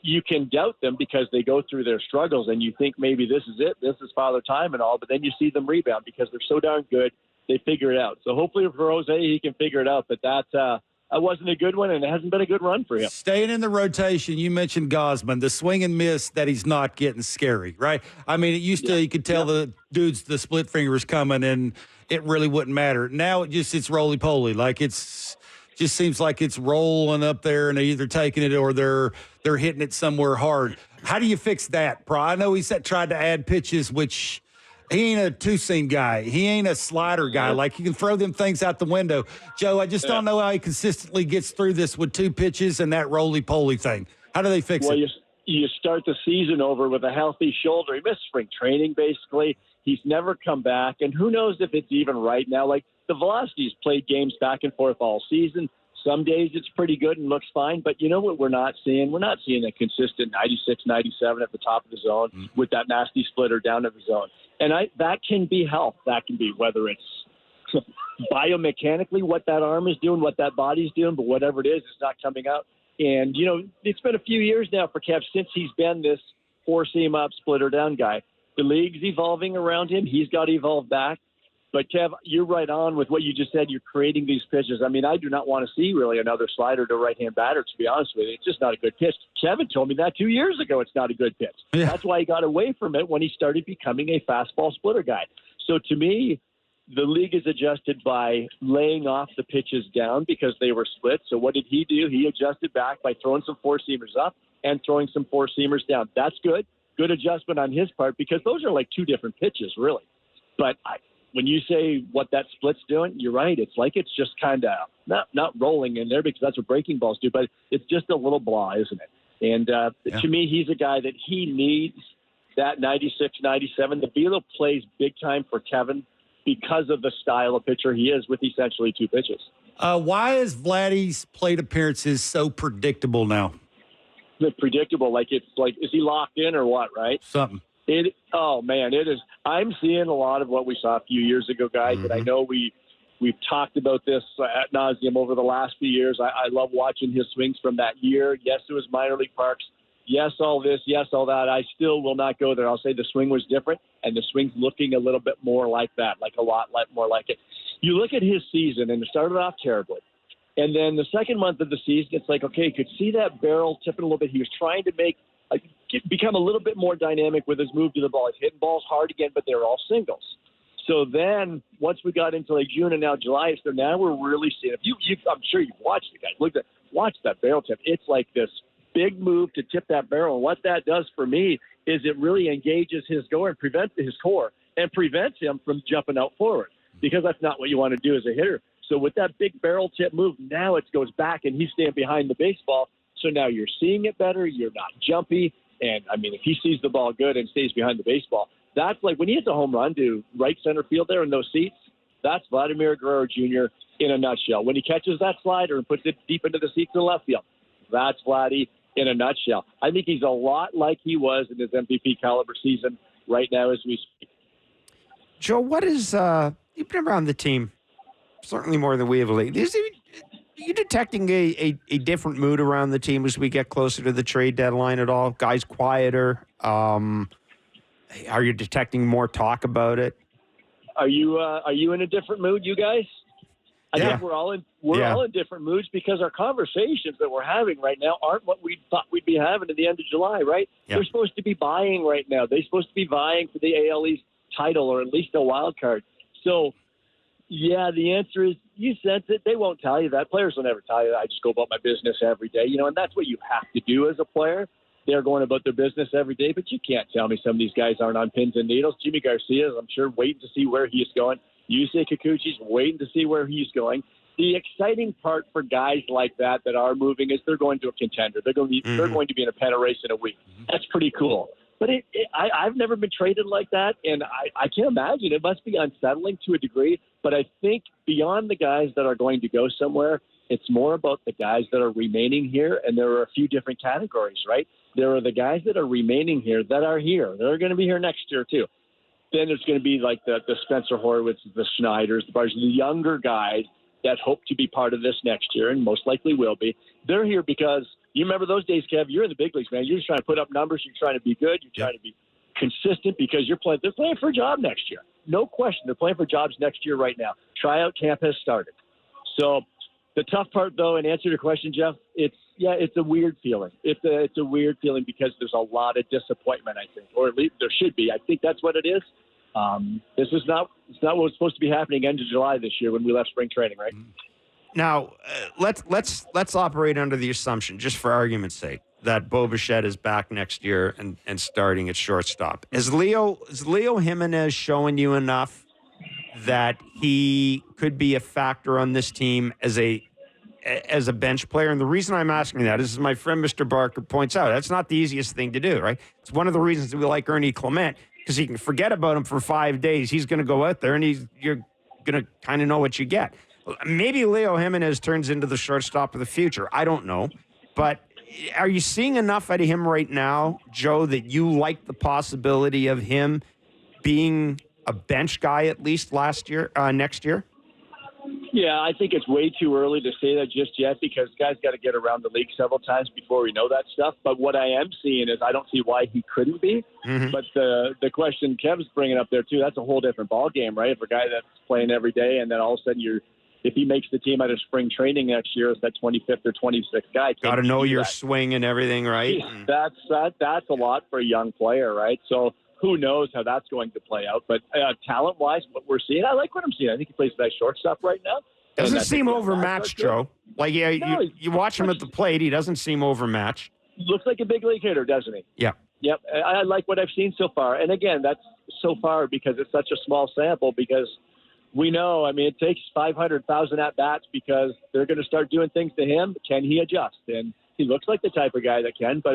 D: You can doubt them because they go through their struggles, and you think maybe this is it. This is Father Time and all, but then you see them rebound because they're so darn good. They figure it out. So hopefully for Jose, he can figure it out. But that wasn't a good one, and it hasn't been a good run for him.
B: Staying in the rotation, you mentioned Gosman. The swing and miss that he's not getting scary, right? It used to, you could tell the dudes, the split fingers coming, and it really wouldn't matter. Now it's roly-poly. Like just seems like it's rolling up there, and they're either taking it or they're hitting it somewhere hard. How do you fix that, Pro? I know he's tried to add pitches, which – he ain't a two-seam guy. He ain't a slider guy. Like, you can throw them things out the window. Joe, I just don't know how he consistently gets through this with 2 pitches and that roly-poly thing. How do they fix it?
D: Well, you start the season over with a healthy shoulder. He missed spring training, basically. He's never come back. And who knows if it's even right now. Like, the velocity's played games back and forth all season. Some days it's pretty good and looks fine. But you know what we're not seeing? We're not seeing a consistent 96, 97 at the top of the zone with that nasty splitter down at the zone. And that can be health. That can be whether it's biomechanically what that arm is doing, what that body's doing, but whatever it is, it's not coming out. And, it's been a few years now for Kev since he's been this 4-seam up, splitter down guy. The league's evolving around him. He's got to evolve back. But, Kev, you're right on with what you just said. You're creating these pitches. I do not want to see really another slider to a right-hand batter, to be honest with you. It's just not a good pitch. Kevin told me that 2 years ago it's not a good pitch. Yeah. That's why he got away from it when he started becoming a fastball splitter guy. So, to me, the league is adjusted by laying off the pitches down because they were split. So what did he do? He adjusted back by throwing some 4-seamers up and throwing some 4-seamers down. That's good. Good adjustment on his part because those are like 2 different pitches, really. But when you say what that split's doing, you're right. It's like it's just kind of not rolling in there because that's what breaking balls do, but it's just a little blah, isn't it? And to me, he's a guy that he needs that 96, 97. The Velo plays big time for Kevin because of the style of pitcher he is with essentially 2 pitches.
B: Why is Vladdy's plate appearances so predictable now?
D: predictable. Like, it's like, is he locked in or what, right?
B: Something.
D: Oh, man, it is. I'm seeing a lot of what we saw a few years ago, guys, and I know we've talked about this ad nauseum over the last few years. I love watching his swings from that year. Yes, it was minor league parks. Yes, all this. Yes, all that. I still will not go there. I'll say the swing was different, and the swing's looking a little bit more like that, like a lot more like it. You look at his season, and it started off terribly. And then the second month of the season, it's like, okay, you could see that barrel tipping a little bit. He was trying to become a little bit more dynamic with his move to the ball. He's hitting balls hard again, but they were all singles. So then once we got into like June and now July, so now we're really seeing it. I'm sure you've watched it, guys. Watch that barrel tip. It's like this big move to tip that barrel. And what that does for me is it really engages his core and prevents him from jumping out forward, because that's not what you want to do as a hitter. So with that big barrel tip move, now it goes back and he's staying behind the baseball. So now you're seeing it better. You're not jumpy. And, I mean, if he sees the ball good and stays behind the baseball, that's like when he hits a home run to right center field there in those seats, that's Vladimir Guerrero Jr. in a nutshell. When he catches that slider and puts it deep into the seats in left field, that's Vladdy in a nutshell. I think he's a lot like he was in his MVP caliber season right now as we speak.
A: Joe, what is you've been around the team certainly more than we have lately. Are you detecting a different mood around the team as we get closer to the trade deadline at all? Guys quieter? Are you detecting more talk about it?
D: Are you in a different mood, you guys? I think we're all in different moods because our conversations that we're having right now aren't what we thought we'd be having at the end of July, right? Yeah. They're supposed to be buying right now. They're supposed to be vying for the AL East title or at least a wild card. So, yeah, the answer is you sense it. They won't tell you that. Players will never tell you that. I just go about my business every day, and that's what you have to do as a player. They're going about their business every day, but you can't tell me some of these guys aren't on pins and needles. Jimmy Garcia is, I'm sure, waiting to see where he's going. Yusei Kikuchi's waiting to see where he's going. The exciting part for guys like that are moving is they're going to a contender. They're going to be in a pennant race in a week. That's pretty cool. But I've never been traded like that, and I can't imagine. It must be unsettling to a degree. But I think beyond the guys that are going to go somewhere, it's more about the guys that are remaining here, and there are a few different categories, right? There are the guys that are remaining here that are here. They're going to be here next year, too. Then there's going to be like the Spencer Horwitz, the Schneiders, the younger guys that hope to be part of this next year and most likely will be. They're here because you remember those days, Kev, you're in the big leagues, man. You're just trying to put up numbers. You're trying to be good. You're trying to be consistent because they're playing for a job next year. No question. They're playing for jobs next year right now. Tryout camp has started. So the tough part, though, and answer your question, Jeff, it's a weird feeling. It's a weird feeling because there's a lot of disappointment, I think, or at least there should be. I think that's what it is. This is not what was supposed to be happening end of July this year when we left spring training, right?
A: Now, let's operate under the assumption, just for argument's sake, that Bo Bichette is back next year and starting at shortstop. Is Leo Jimenez showing you enough that he could be a factor on this team as a bench player? And the reason I'm asking that is, as my friend Mr. Barker points out, that's not the easiest thing to do, right? It's one of the reasons that we like Ernie Clement, because he can forget about him for 5 days. He's going to go out there, and you're going to kind of know what you get. Maybe Leo Jimenez turns into the shortstop of the future. I don't know. But are you seeing enough out of him right now, Joe, that you like the possibility of him being a bench guy at least next year?
D: Yeah, I think it's way too early to say that just yet because guys got to get around the league several times before we know that stuff. But what I am seeing is I don't see why he couldn't be. Mm-hmm. But the question Kev's bringing up there, too, that's a whole different ballgame, right? If a guy that's playing every day and then all of a sudden if he makes the team out of spring training next year as that 25th or 26th guy.
A: Got to know your swing and everything, right?
D: That's a lot for a young player, right? So who knows how that's going to play out. But talent-wise, what we're seeing, I like what I'm seeing. I think he plays nice shortstop right now.
A: Doesn't seem overmatched, Joe. Like, you watch him at the plate, he doesn't seem overmatched.
D: Looks like a big league hitter, doesn't he?
A: Yeah.
D: Yep. I like what I've seen so far. And, again, that's so far because it's such a small sample because we know, it takes 500,000 at-bats because they're going to start doing things to him. Can he adjust? And he looks like the type of guy that can. But,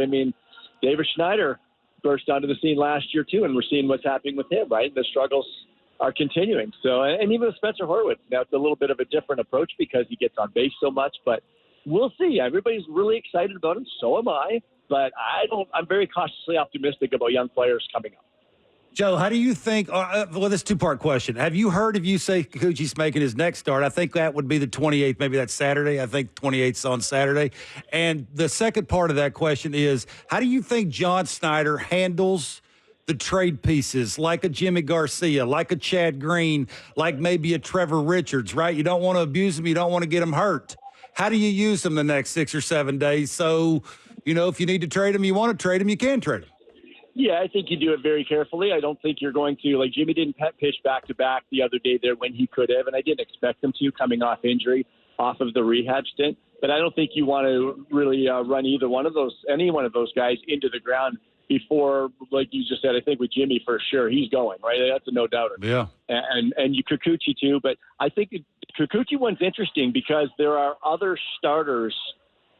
D: David Schneider burst onto the scene last year, too, and we're seeing what's happening with him, right? The struggles are continuing. So, and even with Spencer Horwitz, now it's a little bit of a different approach because he gets on base so much, but we'll see. Everybody's really excited about him. So am I. but I'm very cautiously optimistic about young players coming up.
B: Joe, how do you think well, this two-part question. Have you heard if you say Kikuchi's making his next start? I think that would be the 28th, maybe that's Saturday. I think 28th's on Saturday. And the second part of that question is, how do you think John Schneider handles the trade pieces like a Jimmy Garcia, like a Chad Green, like maybe a Trevor Richards, right? You don't want to abuse them. You don't want to get them hurt. How do you use them the next 6 or 7 days? So, if you need to trade them, you want to trade them, you can trade them.
D: Yeah, I think you do it very carefully. I don't think you're going to, like Jimmy didn't pitch back-to-back the other day there when he could have, and I didn't expect him to coming off injury, off of the rehab stint. But I don't think you want to really run any one of those guys into the ground before, like you just said, I think with Jimmy for sure, he's going, right? That's a no-doubter.
B: Yeah.
D: And you Kikuchi too, but I think the Kikuchi one's interesting because there are other starters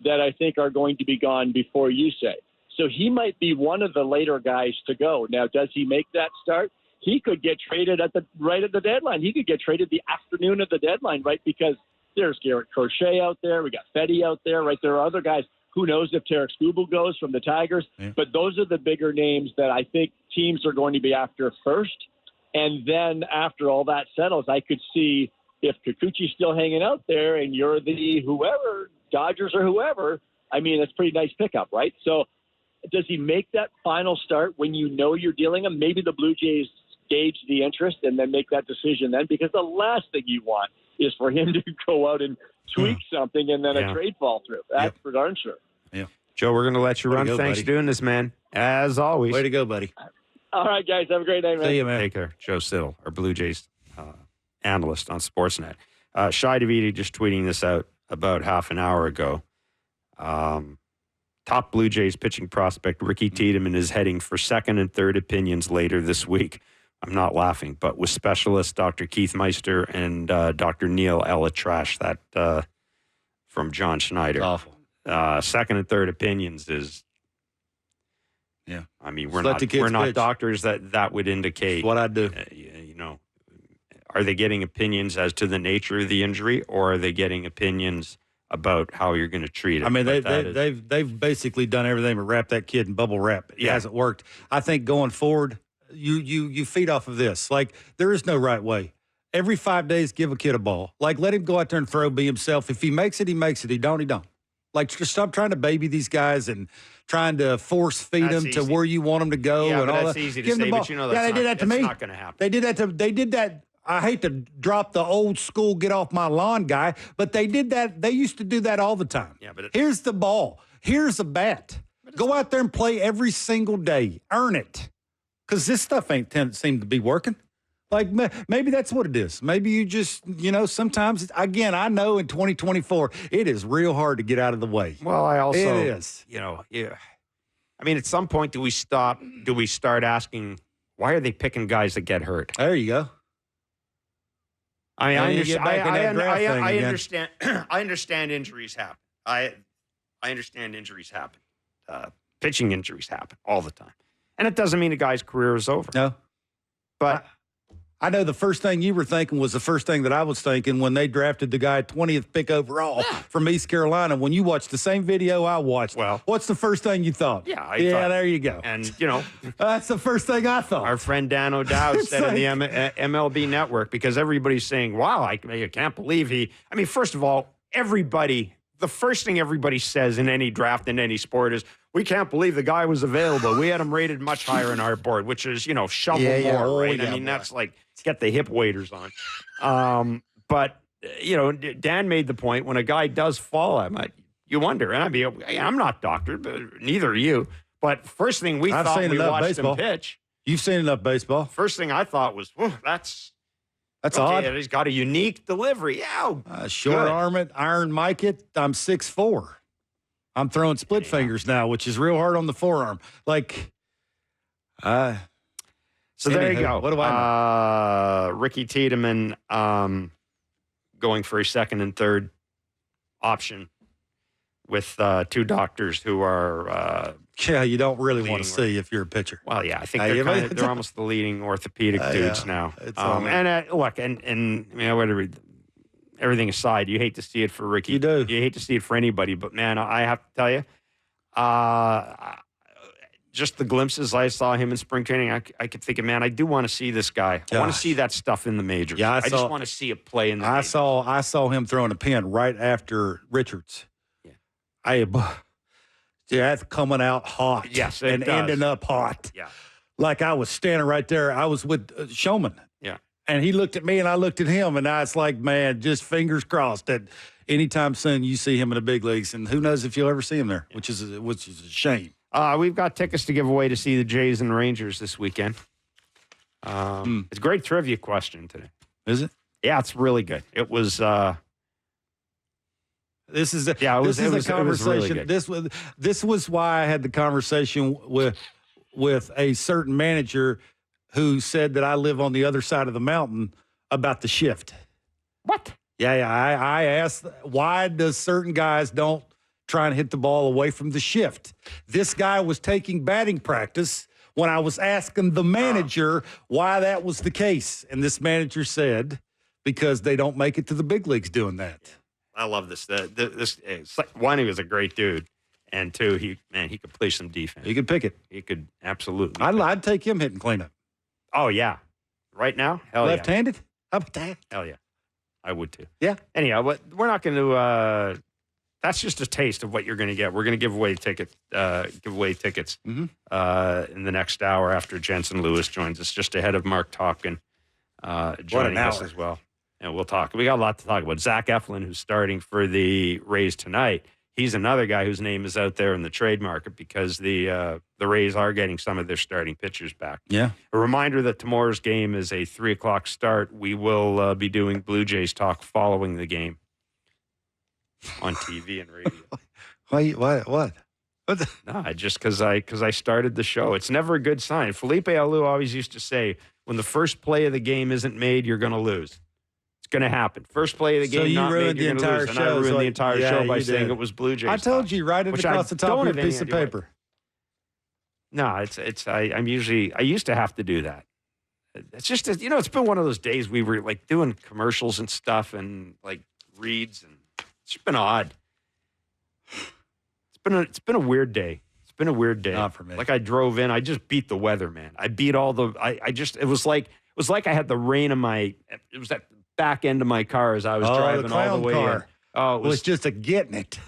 D: that I think are going to be gone before you say. So he might be one of the later guys to go. Now, does he make that start? He could get traded right at the deadline. He could get traded the afternoon of the deadline, right? Because there's Garrett Crochet out there. We got Fetty out there, right? There are other guys. Who knows if Tarek Skubal goes from the Tigers? Yeah. But those are the bigger names that I think teams are going to be after first. And then after all that settles, I could see if Kikuchi's still hanging out there and you're the whoever, Dodgers or whoever, I mean, it's a pretty nice pickup, right? So does he make that final start when you're dealing him? Maybe the Blue Jays gauge the interest and then make that decision then, because the last thing you want is for him to go out and tweak something and then a trade fall through. That's for darn sure.
B: Yeah.
A: Joe, we're going to let you run. Thanks for doing this, man. As always.
B: Way to go, buddy.
D: All right, guys. Have a great day, man.
B: See you, man.
A: Take care. Joe Siddall, our Blue Jays analyst on Sportsnet. Shai Davidi just tweeting this out about half an hour ago. Top Blue Jays pitching prospect Ricky Tiedemann is heading for second and third opinions later this week. I'm not laughing, but with specialists Dr. Keith Meister and Dr. Neil Elatrash, that from John Schneider.
B: Awful.
A: Second and third opinions is, I mean, we're not doctors that would indicate.
B: That's what I do.
A: Are they getting opinions as to the nature of the injury, or are they getting opinions about how you're going to treat it?
B: I mean, they've basically done everything but wrap that kid in bubble wrap. It hasn't worked. I think going forward, you feed off of this. Like, there is no right way. Every 5 days, give a kid a ball. Like, let him go out there and throw, be himself. If he makes it, he makes it. He don't, he don't. Like, just stop trying to baby these guys and trying to force feed them to where you want them to go.
A: Yeah,
B: and
A: but
B: all
A: that's
B: that.
A: easy to say, but
B: they did that to me.
A: It's not going to happen.
B: They did that. I hate to drop the old school get off my lawn guy, but they did that. They used to do that all the time. Yeah, but here's the ball. Here's a bat. Go out there and play every single day. Earn it. Because this stuff seem to be working. Like, maybe that's what it is. Maybe you just, sometimes, again, I know in 2024, it is real hard to get out of the way.
A: Well, I also,
B: it is.
A: I mean, at some point, do we start asking, why are they picking guys that get hurt?
B: There you go.
A: I understand. I understand injuries happen. I understand injuries happen. Pitching injuries happen all the time, and it doesn't mean a guy's career is over.
B: No,
A: but
B: I know the first thing you were thinking was the first thing that I was thinking when they drafted the guy 20th pick overall from East Carolina. When you watched the same video I watched, what's the first thing you thought?
A: Yeah,
B: there you go.
A: And
B: that's the first thing I thought.
A: Our friend Dan O'Dowd said in the MLB Network, because everybody's saying, "Wow, I can't believe he." I mean, first of all, the first thing everybody says in any draft in any sport is, "We can't believe the guy was available. We had him rated much higher in our board," which is, shovel more, right? I mean, that's like, get the hip waders on. But, Dan made the point, when a guy does fall, you wonder. And I'm not doctor, but neither are you. But first thing we thought when we watched him pitch.
B: You've seen enough baseball.
A: First thing I thought was, that's
B: odd.
A: He's got a unique delivery. Yeah,
B: short arm it, iron mic it. I'm 6'4". I'm throwing split fingers now, which is real hard on the forearm. Like,
A: so there you go.
B: What do I know?
A: Ricky Tiedemann going for a second and third option with two doctors who are
B: you don't really want to see if you're a pitcher.
A: Well, yeah, I think they're almost the leading orthopedic dudes now. Look, and whatever. Everything aside, you hate to see it for Ricky.
B: You do.
A: You hate to see it for anybody, but man, I have to tell you, Just the glimpses I saw him in spring training, I could think, man, I do want to see this guy. I want to see that stuff in the majors.
B: Yeah,
A: I just want to see it play in the majors.
B: I saw him throwing a pin right after Richards. Yeah. That's coming out hot.
A: Yes,
B: and ending up hot.
A: Yeah.
B: Like I was standing right there. I was with Showman.
A: Yeah.
B: And he looked at me and I looked at him. And I was like, man, just fingers crossed that anytime soon you see him in the big leagues. And who knows if you'll ever see him there, which is a shame.
A: We've got tickets to give away to see the Jays and Rangers this weekend. It's a great trivia question today.
B: Is it?
A: Yeah, it's really good. It was.
B: This is a
A: really
B: conversation.
A: good.
B: This was why I had the conversation with a certain manager who said that I live on the other side of the mountain about the shift.
A: What?
B: Yeah. I asked, why does certain guys don't try and hit the ball away from the shift? This guy was taking batting practice when I was asking the manager why that was the case. And this manager said, because they don't make it to the big leagues doing that.
A: Yeah. I love this. One, he was a great dude. And two, he could play some defense.
B: He could pick it.
A: He could absolutely.
B: I'd take him hitting cleanup.
A: Oh, yeah. Right now? Hell
B: left-handed? How about that?
A: Hell yeah. I would too.
B: Yeah.
A: Anyhow, but we're not going to that's just a taste of what you're going to get. We're going to give away tickets in the next hour after Jensen Lewis joins us, just ahead of Marc Topkin joining us as well. And we'll talk. We got a lot to talk about. Zach Eflin, who's starting for the Rays tonight, he's another guy whose name is out there in the trade market because the Rays are getting some of their starting pitchers back.
B: Yeah.
A: A reminder that tomorrow's game is a 3:00 start. We will be doing Blue Jays talk following the game on TV and radio.
B: What?
A: No, just because I started the show. It's never a good sign. Felipe Alou always used to say, when the first play of the game isn't made, you're going to lose. It's going to happen. First play of the game not made, you're going to lose. And I ruined the entire show by saying it was Blue Jays.
B: I told you, write it across the top of your piece of paper.
A: No, I used to have to do that. It's just, it's been one of those days we were like doing commercials and stuff and like reads, and it's been odd. It's been a weird day. It's been a weird day.
B: Not for me.
A: Like I drove in, I just beat the weather, man. I beat all the, it was like I had the rain in it was that back end of my car as I was driving all the way in. Oh,
B: it was just a getting it.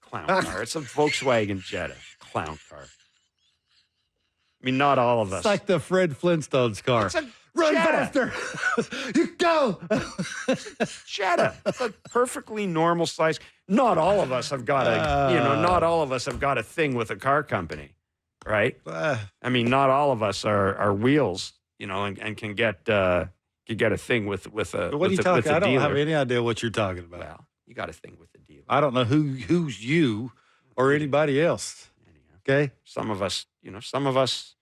A: Clown car. It's a Volkswagen Jetta. Clown car. I mean, not all of us.
B: It's like the Fred Flintstone's car.
A: It's a
B: Run
A: Jetta.
B: faster. You go.
A: Jetta. It's a perfectly normal size. Not all of us have got not all of us have got a thing with a car company, right? I mean, not all of us are wheels, and can get a thing with a
B: what are you
A: with
B: talking?
A: a
B: I don't
A: dealer.
B: have any idea what you're talking about.
A: Well, you got a thing with the dealer.
B: I don't know who's you or anybody else. Okay.
A: Some of us, some of us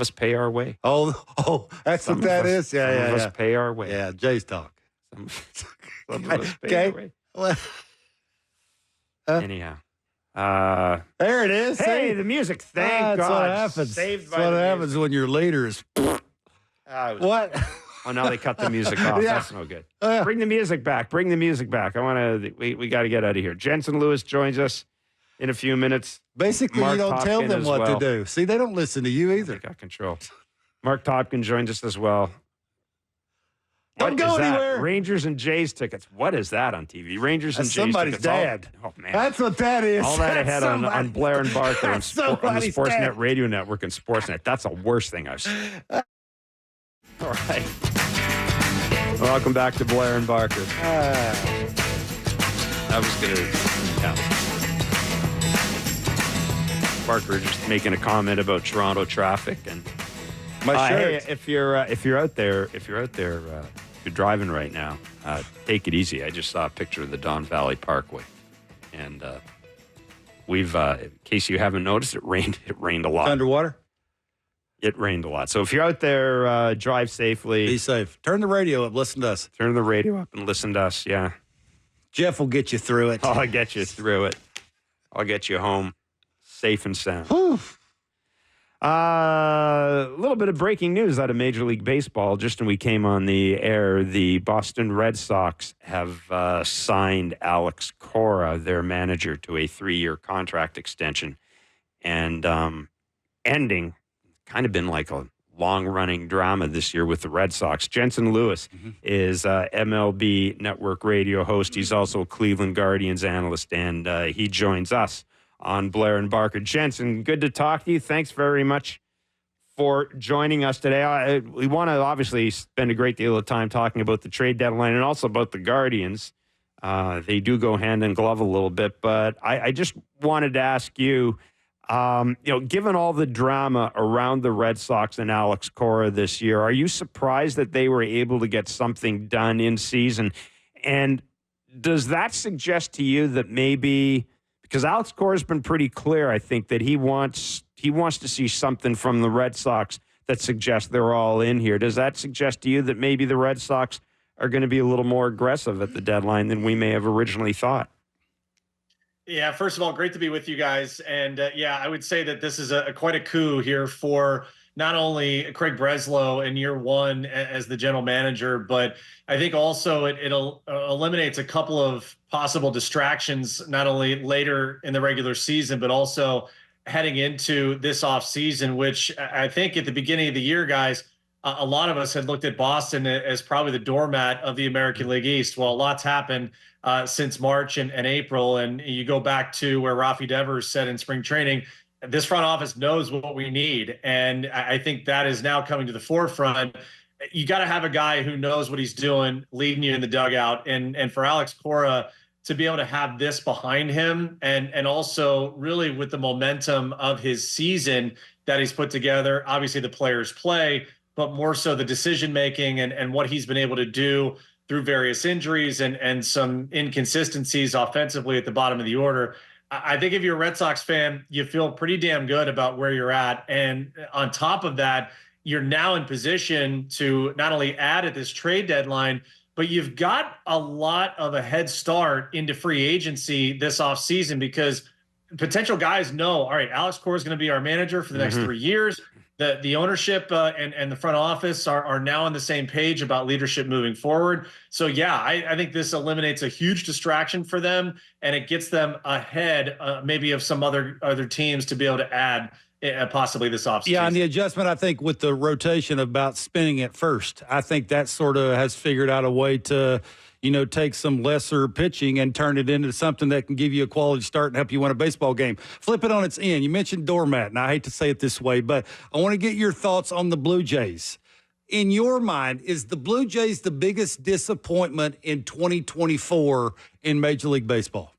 A: pay our way.
B: Oh, that's what that is. Yeah,
A: Some of us pay our way.
B: Yeah, Jay's talk.
A: Some of us pay our way.
B: Well,
A: Anyhow.
B: There it is.
A: Hey, the music. Thank God.
B: That's what happens.
A: Saved
B: That's
A: by
B: what
A: the
B: happens
A: music.
B: when your leader is. What?
A: Oh, now they cut the music off.
B: Yeah.
A: That's no good. Bring the music back. Bring the music back. We got to get out of here. Jensen Lewis joins us in a few minutes.
B: Basically,
A: Marc
B: you don't tell
A: Topkin
B: them
A: as
B: what
A: well.
B: to do. See, they don't listen to you either.
A: They got control. Marc Topkin joins us as well.
B: Don't go anywhere.
A: Rangers and Jays tickets. What is that on TV? Rangers and
B: That's
A: Jays
B: somebody's
A: tickets.
B: dad.
A: Oh, man.
B: That's what that is.
A: All that ahead on Blair and Barker on the
B: somebody's
A: Sportsnet
B: dad.
A: Radio Network and Sportsnet. That's the worst thing I've seen. All right. Welcome back to Blair and Barker. I was going to Barker just making a comment about Toronto traffic and
B: My shirt.
A: hey, if you're out there, if you're driving right now, take it easy. I just saw a picture of the Don Valley Parkway, and we've, in case you haven't noticed, it rained a lot.
B: Underwater?
A: It rained a lot. So if you're out there, drive safely.
B: Be safe. Turn the radio up. Listen to us.
A: Turn the radio up and listen to us. Yeah.
B: Jeff will get you through it.
A: I'll get you through it. I'll get you home safe and sound.
B: Whew.
A: A little bit of breaking news out of Major League Baseball. Just when we came on the air, the Boston Red Sox have signed Alex Cora, their manager, to a 3-year contract extension. And ending, kind of been like a long-running drama this year with the Red Sox. Jensen Lewis is MLB Network radio host. He's also a Cleveland Guardians analyst, and he joins us on Blair and Barker. Jensen, good to talk to you. Thanks very much for joining us today. We want to obviously spend a great deal of time talking about the trade deadline and also about the Guardians. They do go hand in glove a little bit, but I just wanted to ask you, given all the drama around the Red Sox and Alex Cora this year, are you surprised that they were able to get something done in season? And does that suggest to you that maybe, because Alex Cora has been pretty clear, I think, that he wants to see something from the Red Sox that suggests they're all in here. Does that suggest to you that maybe the Red Sox are going to be a little more aggressive at the deadline than we may have originally thought?
E: Yeah, first of all, great to be with you guys. And I would say that this is quite a coup here for not only Craig Breslow in year one as the general manager, but I think also it eliminates a couple of possible distractions, not only later in the regular season, but also heading into this offseason, which I think at the beginning of the year, guys, a lot of us had looked at Boston as probably the doormat of the American League East. Well, a lot's happened since March and April. And you go back to where Rafi Devers said in spring training, this front office knows what we need. And I think that is now coming to the forefront. You got to have a guy who knows what he's doing, leading you in the dugout. And for Alex Cora to be able to have this behind him and also really with the momentum of his season that he's put together, obviously the players play, but more so the decision-making and what he's been able to do through various injuries and some inconsistencies offensively at the bottom of the order. I think if you're a Red Sox fan, you feel pretty damn good about where you're at. And on top of that, you're now in position to not only add at this trade deadline, but you've got a lot of a head start into free agency this offseason because potential guys know, all right, Alex Cora is going to be our manager for the next 3 years. The ownership and the front office are now on the same page about leadership moving forward. So, I think this eliminates a huge distraction for them, and it gets them ahead maybe of some other teams to be able to add possibly this offseason.
B: Yeah, and the adjustment, I think, with the rotation about spinning it first, I think that sort of has figured out a way to – take some lesser pitching and turn it into something that can give you a quality start and help you win a baseball game. Flip it on its end. You mentioned doormat, and I hate to say it this way, but I want to get your thoughts on the Blue Jays. In your mind, is the Blue Jays the biggest disappointment in 2024 in Major League Baseball?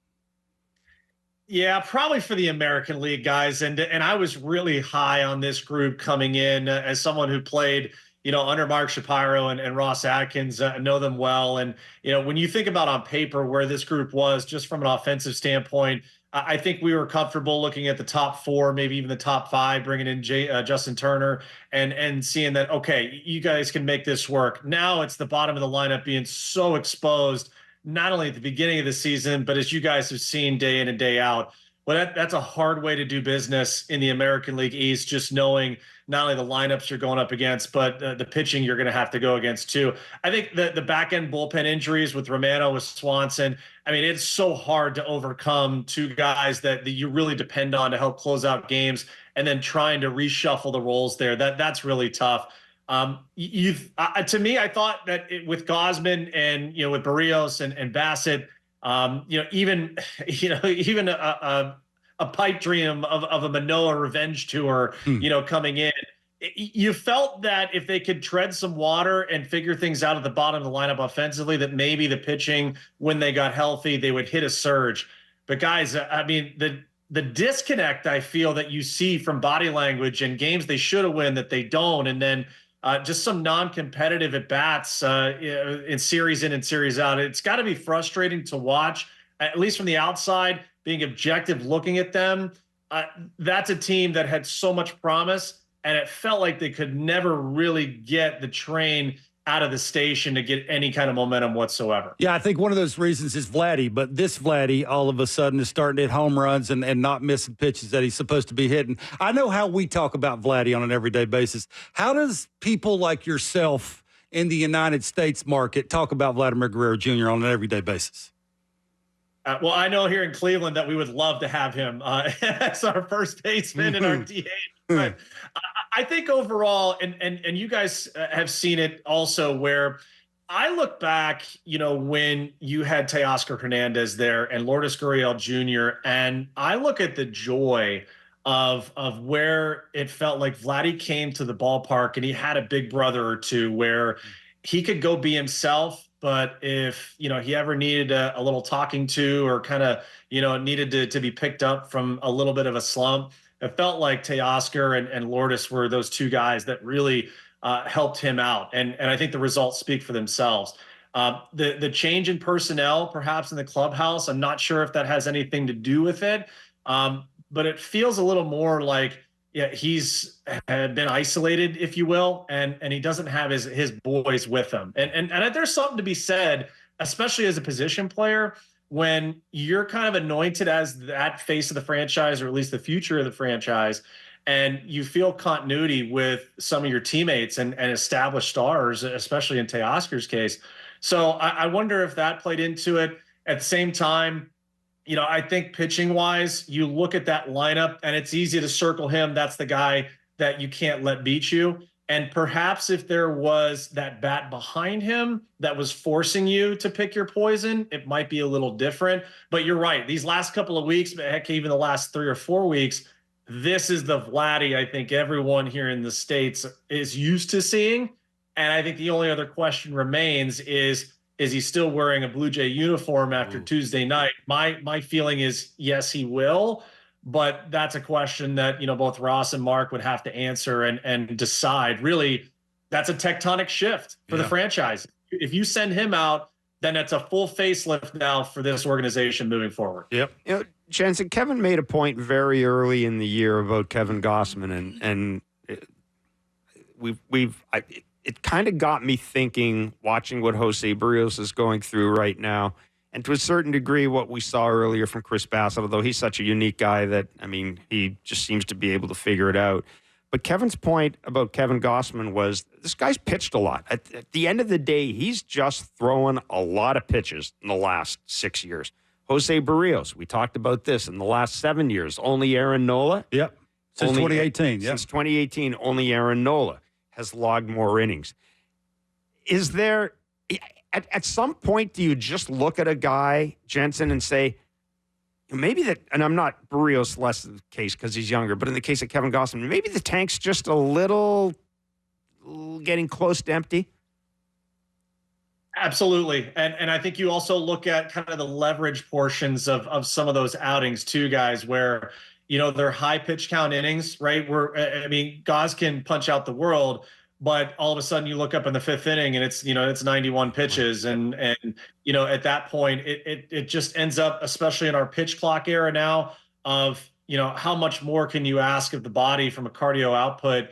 E: Yeah, probably for the American League, guys. And I was really high on this group coming in as someone who played – under Mark Shapiro and Ross Atkins, know them well. And, when you think about on paper where this group was just from an offensive standpoint, I think we were comfortable looking at the top 4, maybe even the top 5, bringing in Justin Turner and seeing that, okay, you guys can make this work. Now it's the bottom of the lineup being so exposed, not only at the beginning of the season, but as you guys have seen day in and day out. Well, that's a hard way to do business in the American League East, just knowing not only the lineups you're going up against, but the pitching you're going to have to go against too. I think the back-end bullpen injuries with Romano, with Swanson, it's so hard to overcome 2 guys that you really depend on to help close out games and then trying to reshuffle the roles there. That's really tough. To me, I thought that with Gausman and, with Barrios and Bassett, even a pipe dream of a Manoah revenge tour, coming in, you felt that if they could tread some water and figure things out at the bottom of the lineup offensively, that maybe the pitching, when they got healthy, they would hit a surge. But guys, the disconnect I feel that you see from body language and games they should have won that they don't, and then just some non-competitive at-bats in series in and series out. It's got to be frustrating to watch, at least from the outside, being objective, looking at them. That's a team that had so much promise, and it felt like they could never really get the train out of the station to get any kind of momentum whatsoever.
B: Yeah, I think one of those reasons is Vladdy, but this Vladdy all of a sudden is starting to hit home runs and not missing pitches that he's supposed to be hitting. I know how we talk about Vladdy on an everyday basis. How does people like yourself in the United States market talk about Vladimir Guerrero Jr. on an everyday basis?
E: Well, I know here in Cleveland that we would love to have him as our first baseman and our DH. But I think overall, and you guys have seen it also, where I look back, when you had Teoscar Hernandez there and Lourdes Gurriel Jr., and I look at the joy of where it felt like Vladdy came to the ballpark and he had a big brother or two where he could go be himself. But if, he ever needed a little talking to or kind of, needed to be picked up from a little bit of a slump, it felt like Teoscar and Lourdes were those two guys that really helped him out. And I think the results speak for themselves. The change in personnel, perhaps in the clubhouse, I'm not sure if that has anything to do with it. But it feels a little more like, he's been isolated, if you will, and he doesn't have his boys with him. And there's something to be said, especially as a position player, when you're kind of anointed as that face of the franchise, or at least the future of the franchise, and you feel continuity with some of your teammates and established stars, especially in Teoscar's case. So I wonder if that played into it. At the same time, I think pitching wise, you look at that lineup and it's easy to circle him. That's the guy that you can't let beat you. And perhaps if there was that bat behind him that was forcing you to pick your poison, it might be a little different. But you're right. These last couple of weeks, heck, even the last 3 or 4 weeks, this is the Vladdy I think everyone here in the States is used to seeing. And I think the only other question remains is he still wearing a Blue Jay uniform after Tuesday night? My feeling is yes, he will. But that's a question that, both Ross and Mark would have to answer and decide. Really, that's a tectonic shift for the franchise. If you send him out, then it's a full facelift now for this organization moving forward.
B: Yep.
A: Jensen, Kevin made a point very early in the year about Kevin Gausman, and it kind of got me thinking, watching what Jose Barrios is going through right now. And to a certain degree, what we saw earlier from Chris Bassett, although he's such a unique guy that, he just seems to be able to figure it out. But Kevin's point about Kevin Gausman was this guy's pitched a lot. At the end of the day, he's just throwing a lot of pitches in the last 6 years. Jose Barrios, we talked about this, in the last 7 years, only Aaron Nola.
B: Yep. Since 2018. Yep.
A: Since 2018, only Aaron Nola has logged more innings. Is there... At some point, do you just look at a guy, Jensen, and say, maybe that, and I'm not Barrios less the case because he's younger, but in the case of Kevin Gausman, maybe the tank's just a little getting close to empty?
E: Absolutely. And I think you also look at kind of the leverage portions of some of those outings too, guys, where, they're high pitch count innings, right? Gauss can punch out the world, but all of a sudden you look up in the 5th inning and it's 91 pitches. And at that point, it just ends up, especially in our pitch clock era now, of, how much more can you ask of the body from a cardio output,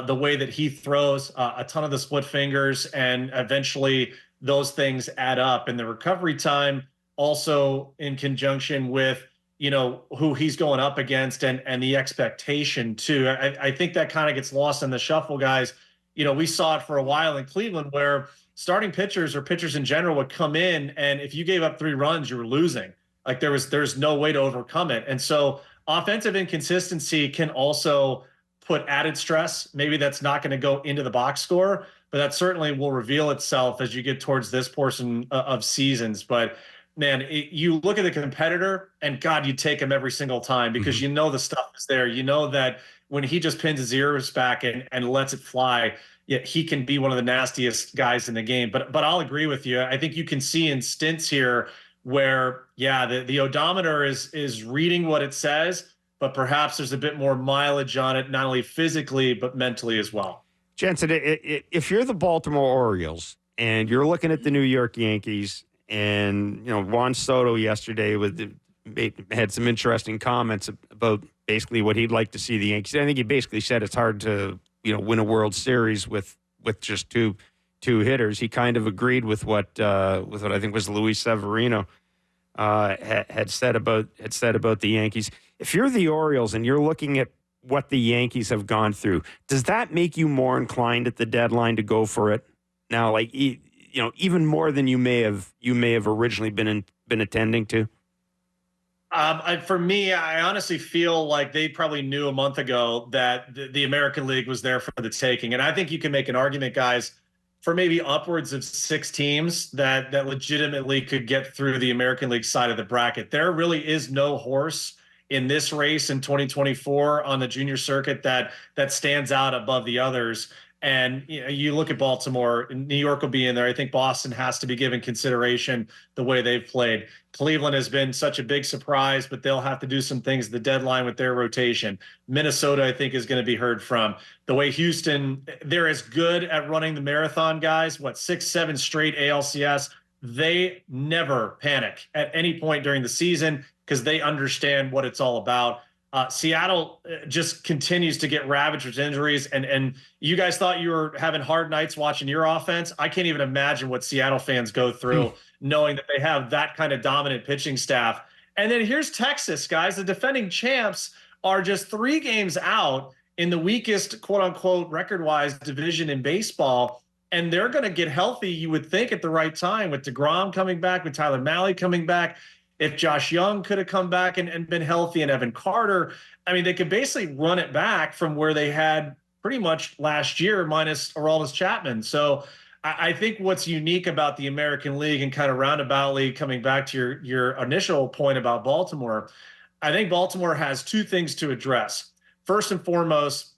E: the way that he throws a ton of the split fingers, and eventually those things add up. And the recovery time also in conjunction with, who he's going up against and the expectation too. I think that kind of gets lost in the shuffle, guys. We saw it for a while in Cleveland where starting pitchers or pitchers in general would come in, and if you gave up 3 runs, you were losing. Like there's no way to overcome it. And so offensive inconsistency can also put added stress. Maybe that's not going to go into the box score, but that certainly will reveal itself as you get towards this portion of seasons. But man, you look at the competitor and God, you take him every single time because the stuff is there. That when he just pins his ears back and lets it fly, he can be one of the nastiest guys in the game. But I'll agree with you. I think you can see in stints here where, the odometer is reading what it says, but perhaps there's a bit more mileage on it, not only physically, but mentally as well.
A: Jensen, if you're the Baltimore Orioles and you're looking at the New York Yankees, and, Juan Soto yesterday had some interesting comments about basically what he'd like to see the Yankees. I think he basically said it's hard to, win a World Series with just 2 hitters. He kind of agreed with what I think was Luis Severino had said about the Yankees. If you're the Orioles and you're looking at what the Yankees have gone through, does that make you more inclined at the deadline to go for it now? Like, even more than you may have originally been attending to.
E: For me, I honestly feel like they probably knew a month ago that the American League was there for the taking, and I think you can make an argument, guys, for maybe upwards of 6 teams that legitimately could get through the American League side of the bracket. There really is no horse in this race in 2024 on the junior circuit that stands out above the others. And you look at Baltimore, New York will be in there. I think Boston has to be given consideration the way they've played. Cleveland has been such a big surprise, but they'll have to do some things at the deadline with their rotation. Minnesota, I think, is going to be heard from. The way Houston, they're as good at running the marathon, guys. 6, 7 straight ALCS. They never panic at any point during the season because they understand what it's all about. Seattle just continues to get ravaged with injuries, and you guys thought you were having hard nights watching your offense. I can't even imagine what Seattle fans go through knowing that they have that kind of dominant pitching staff. And then here's Texas, guys. The defending champs are just 3 games out in the weakest, quote unquote, record-wise division in baseball, and they're going to get healthy, you would think, at the right time with DeGrom coming back, with Tyler Mahle coming back. If Josh Young could have come back and been healthy, and Evan Carter, I mean, they could basically run it back from where they had pretty much last year minus Aroldis Chapman. So I think what's unique about the American League, and kind of roundaboutly coming back to your initial point about Baltimore, I think Baltimore has 2 things to address. First and foremost,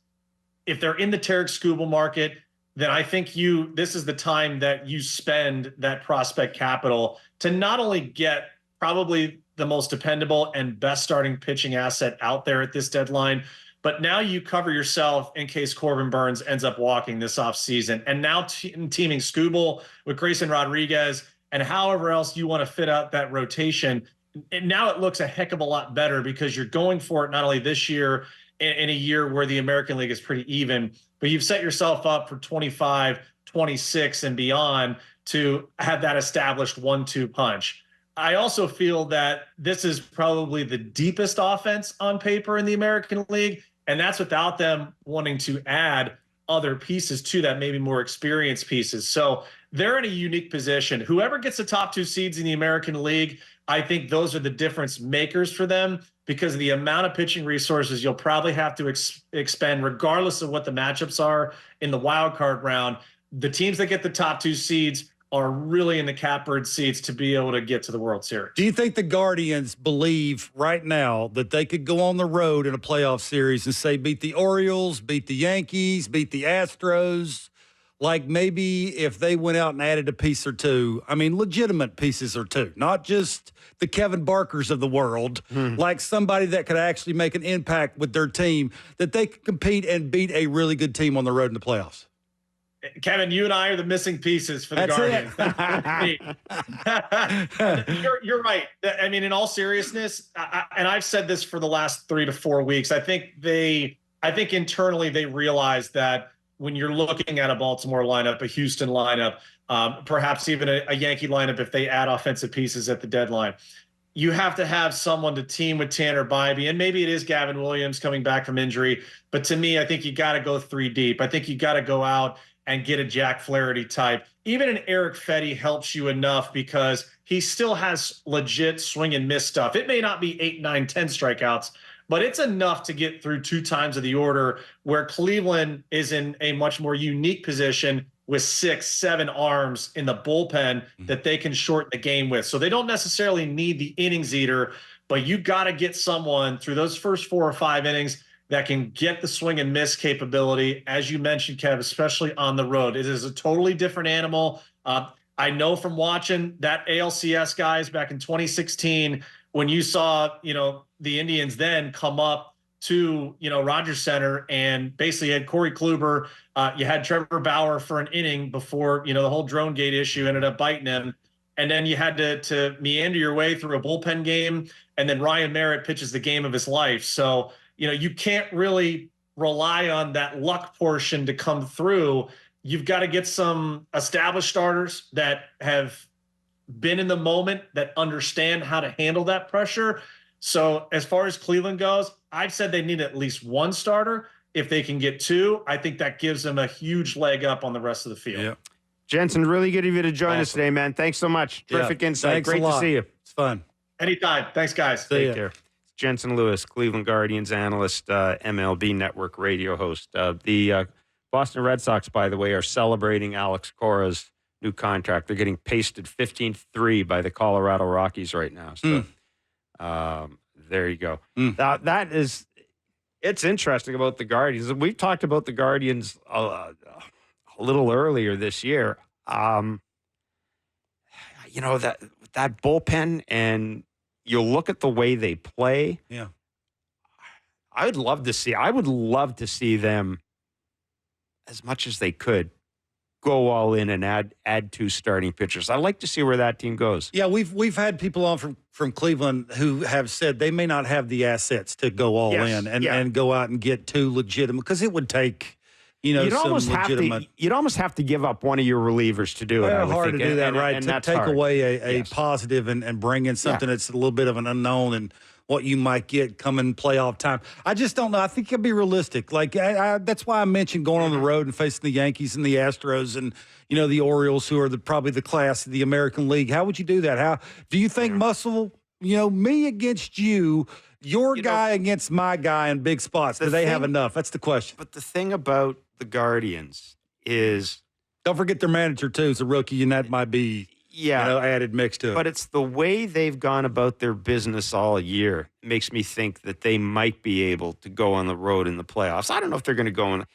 E: if they're in the Tarek Skubal market, then I think this is the time that you spend that prospect capital to not only get probably the most dependable and best starting pitching asset out there at this deadline, but now you cover yourself in case Corbin Burns ends up walking this offseason. And now teaming Skubal with Grayson Rodriguez and however else you want to fit out that rotation, now it looks a heck of a lot better because you're going for it not only this year in a year where the American League is pretty even, but you've set yourself up for 25, 26 and beyond to have that established 1-2 punch. I also feel that this is probably the deepest offense on paper in the American League, and that's without them wanting to add other pieces to that, maybe more experienced pieces. So they're in a unique position. Whoever gets the top 2 seeds in the American League, I think those are the difference makers for them because of the amount of pitching resources you'll probably have to expend regardless of what the matchups are in the wild card round. The teams that get the top 2 seeds are really in the catbird seats to be able to get to the World Series.
B: Do you think the Guardians believe right now that they could go on the road in a playoff series and say beat the Orioles, beat the Yankees, beat the Astros? Like maybe if they went out and added a piece or 2, I mean, legitimate pieces or 2, not just the Kevin Barkers of the world, like somebody that could actually make an impact with their team, that they could compete and beat a really good team on the road in the playoffs.
E: Kevin, you and I are the missing pieces for the Guardians. You're right. I mean, in all seriousness, and I've said this for the last 3 to 4 weeks, I think internally they realize that when you're looking at a Baltimore lineup, a Houston lineup, perhaps even a Yankee lineup, if they add offensive pieces at the deadline, you have to have someone to team with Tanner Bybee, and maybe it is Gavin Williams coming back from injury. But to me, I think you got to go 3 deep. I think you got to go out and get a Jack Flaherty type. Even an Eric Fetty helps you enough because he still has legit swing and miss stuff. It may not be 8, 9, 10 strikeouts, but it's enough to get through 2 times of the order, where Cleveland is in a much more unique position with 6, 7 arms in the bullpen that they can shorten the game with. So they don't necessarily need the innings eater, but you got to get someone through those first 4 or 5 innings that can get the swing and miss capability, as you mentioned, Kev, especially on the road. It is a totally different animal. I know from watching that ALCS guys back in 2016, when you saw, the Indians then come up to, Rogers Center and basically had Corey Kluber. You had Trevor Bauer for an inning before, the whole drone gate issue ended up biting him. And then you had to meander your way through a bullpen game. And then Ryan Merritt pitches the game of his life. So, you can't really rely on that luck portion to come through. you've got to get some established starters that have been in the moment, that understand how to handle that pressure. So as far as Cleveland goes, I've said they need at least one starter. If they can get two, I think that gives them a huge leg up on the rest of the field.
B: Yeah.
A: Jensen, really good of you to join us today, man. Thanks so much. Terrific insight. Great to see you.
B: It's fun.
E: Anytime. Thanks, guys.
A: Take care. Jensen Lewis, Cleveland Guardians analyst, MLB Network radio host. The Boston Red Sox, by the way, are celebrating Alex Cora's new contract. They're getting pasted 15-3 by the Colorado Rockies right now. So there you go. That is, it's interesting about the Guardians. We've talked about the Guardians a little earlier this year. That bullpen, and you look at the way they play.
B: Yeah.
A: I would love to see them, as much as they could, go all in and add two starting pitchers. I'd like to see where that team goes.
B: Yeah, we've had people on from Cleveland who have said they may not have the assets to go all in and go out and get two legitimate, because it would take,
A: you'd
B: some legitimate.
A: You'd almost have to give up one of your relievers to do it.
B: Well, hard to do that, right?
A: And
B: to
A: that's
B: take
A: hard.
B: away a positive and bring in something that's a little bit of an unknown and what you might get coming playoff time. I just don't know. I think it'll be realistic. Like that's why I mentioned going on the road and facing the Yankees and the Astros and the Orioles, who are probably the class of the American League. How would you do that? How do you think muscle? Me against you, your guy against my guy in big spots. Do they have enough? That's the question.
A: But the thing about the Guardians is,
B: don't forget their manager too is a rookie, and that might be added mix to it.
A: But it's the way they've gone about their business all year makes me think that they might be able to go on the road in the playoffs. I don't know if they're going to go on.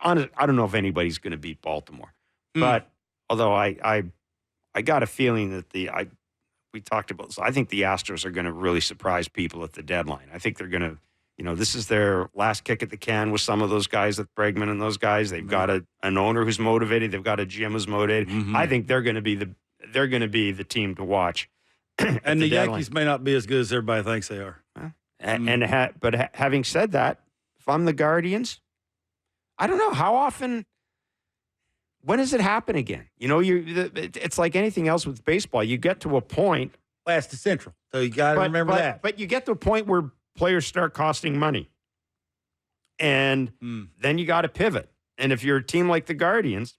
A: I don't know if anybody's going to beat Baltimore. But although I got a feeling that we talked about, so I think the Astros are going to really surprise people at the deadline. I think they're going to, this is their last kick at the can with some of those guys, with Bregman and those guys. They've got an owner who's motivated. They've got a GM who's motivated. I think they're going to be the team to watch.
B: And the Yankees may not be as good as everybody thinks they are.
A: But having said that, if I'm the Guardians, I don't know how often. When does it happen again? It's like anything else with baseball. You get to a point.
B: Last to Central, so you got to remember that.
A: But you get to a point where players start costing money, and then you got to pivot. And if you're a team like the Guardians,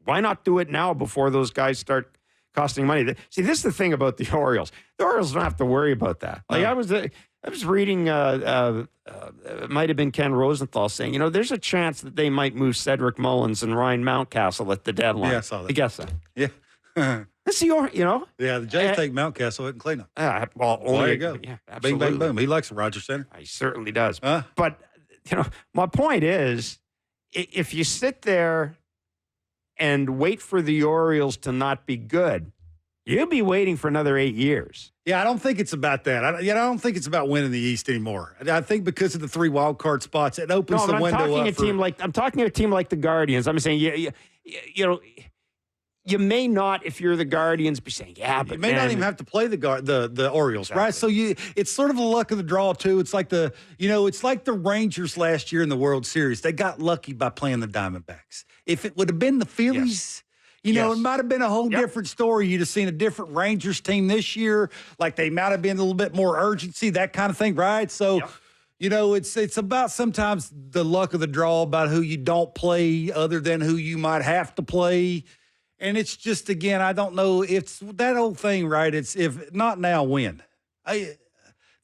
A: why not do it now before those guys start costing money? See, this is the thing about the Orioles. The Orioles don't have to worry about that. Like I was reading, it might have been Ken Rosenthal saying, there's a chance that they might move Cedric Mullins and Ryan Mountcastle at the deadline.
B: Yeah, I saw that.
A: I guess that.
B: Yeah.
A: That's the
B: Yeah, the Jays take Mountcastle and clean up.
A: There
B: you go.
A: Yeah, absolutely.
B: Bing, bang, boom. He likes the Rogers Center.
A: He certainly does. But, my point is, if you sit there and wait for the Orioles to not be good, you'll be waiting for another 8 years.
B: Yeah, I don't think it's about that. I don't think it's about winning the East anymore. I think because of the 3 wild card spots, it opens the window up.
A: I'm talking a team like the Guardians. I'm saying, you may not, if you're the Guardians, be saying, but
B: you may not even have to play the Orioles, exactly. Right? So it's sort of the luck of the draw too. It's like the Rangers last year in the World Series. They got lucky by playing the Diamondbacks. If it would have been the Phillies. It might have been a whole different story. You'd have seen a different Rangers team this year. Like they might have been a little bit more urgency, that kind of thing, right? So, it's about sometimes the luck of the draw about who you don't play other than who you might have to play. And it's just, again, I don't know. It's that old thing, right? It's if not now, when?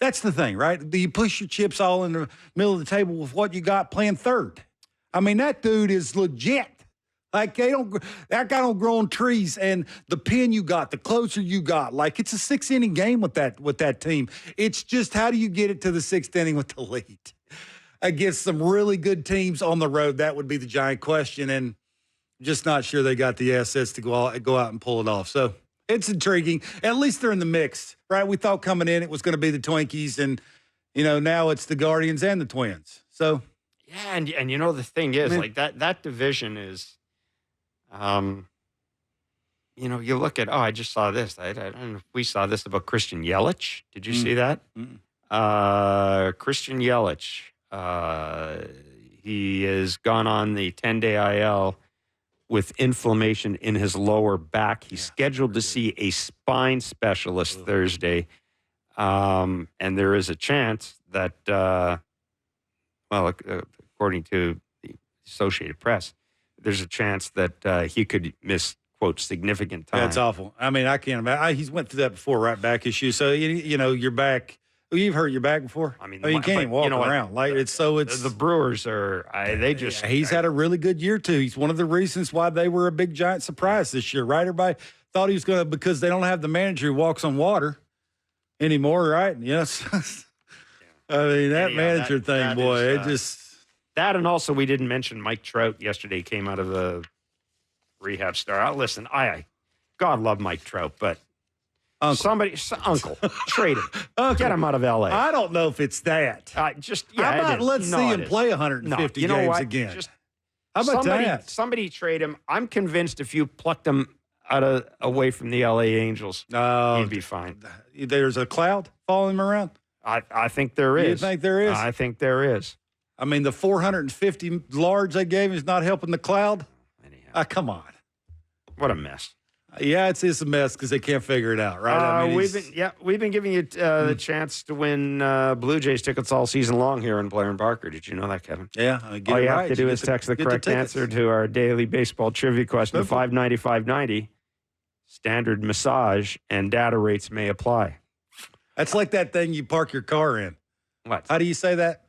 B: That's the thing, right? Do you push your chips all in the middle of the table with what you got playing third? I mean, that dude is legit. Like that guy don't grow on trees, and the pin you got, the closer you got, like it's a 6-inning game with that team. It's just how do you get it to the 6th inning with the lead against some really good teams on the road? That would be the giant question, and just not sure they got the assets to go out and pull it off. So it's intriguing. At least they're in the mix, right? We thought coming in it was going to be the Twinkies, and now it's the Guardians and the Twins. So
A: yeah, and the thing is, like that division is. You look at, I just saw this. I don't know if we saw this about Christian Yelich. Did you see that? Christian Yelich, he has gone on the 10-day IL with inflammation in his lower back. He's scheduled to see a spine specialist Thursday. And there is a chance that, according to the Associated Press, there's a chance that he could miss, quote, significant time.
B: That's awful. I mean, I can't imagine. He's went through that before, right back issue. So, your back. You've hurt your back before?
A: I mean,
B: you can't even walk around.
A: The Brewers are,
B: he's had a really good year, too. He's one of the reasons why they were a big, giant surprise this year, right? Everybody thought he was going to, because they don't have the manager who walks on water anymore, right? Yes. I mean, that manager thing, boy, it just.
A: That, and also we didn't mention Mike Trout yesterday came out of the rehab star. Listen, God love Mike Trout, but uncle, trade him. Get him out of L.A.
B: I don't know if it's that.
A: How
B: about let's see him play 150 games again? How about that?
A: Somebody trade him. I'm convinced if you plucked him away from the L.A. Angels, he'd be fine.
B: There's a cloud following him around?
A: I think there is.
B: You think there is?
A: I think there is.
B: I mean, the 450 large they gave him is not helping the cloud?
A: Anyhow.
B: Come on.
A: What a mess.
B: Yeah, it's a mess because they can't figure it out, right?
A: We've been giving you the chance to win Blue Jays tickets all season long here in Blair and Barker. Did you know that, Kevin?
B: Yeah.
A: All you have to do is text the correct answer to our daily baseball trivia question to 590-590. Standard massage and data rates may apply.
B: That's like that thing you park your car in.
A: What?
B: How do you say that?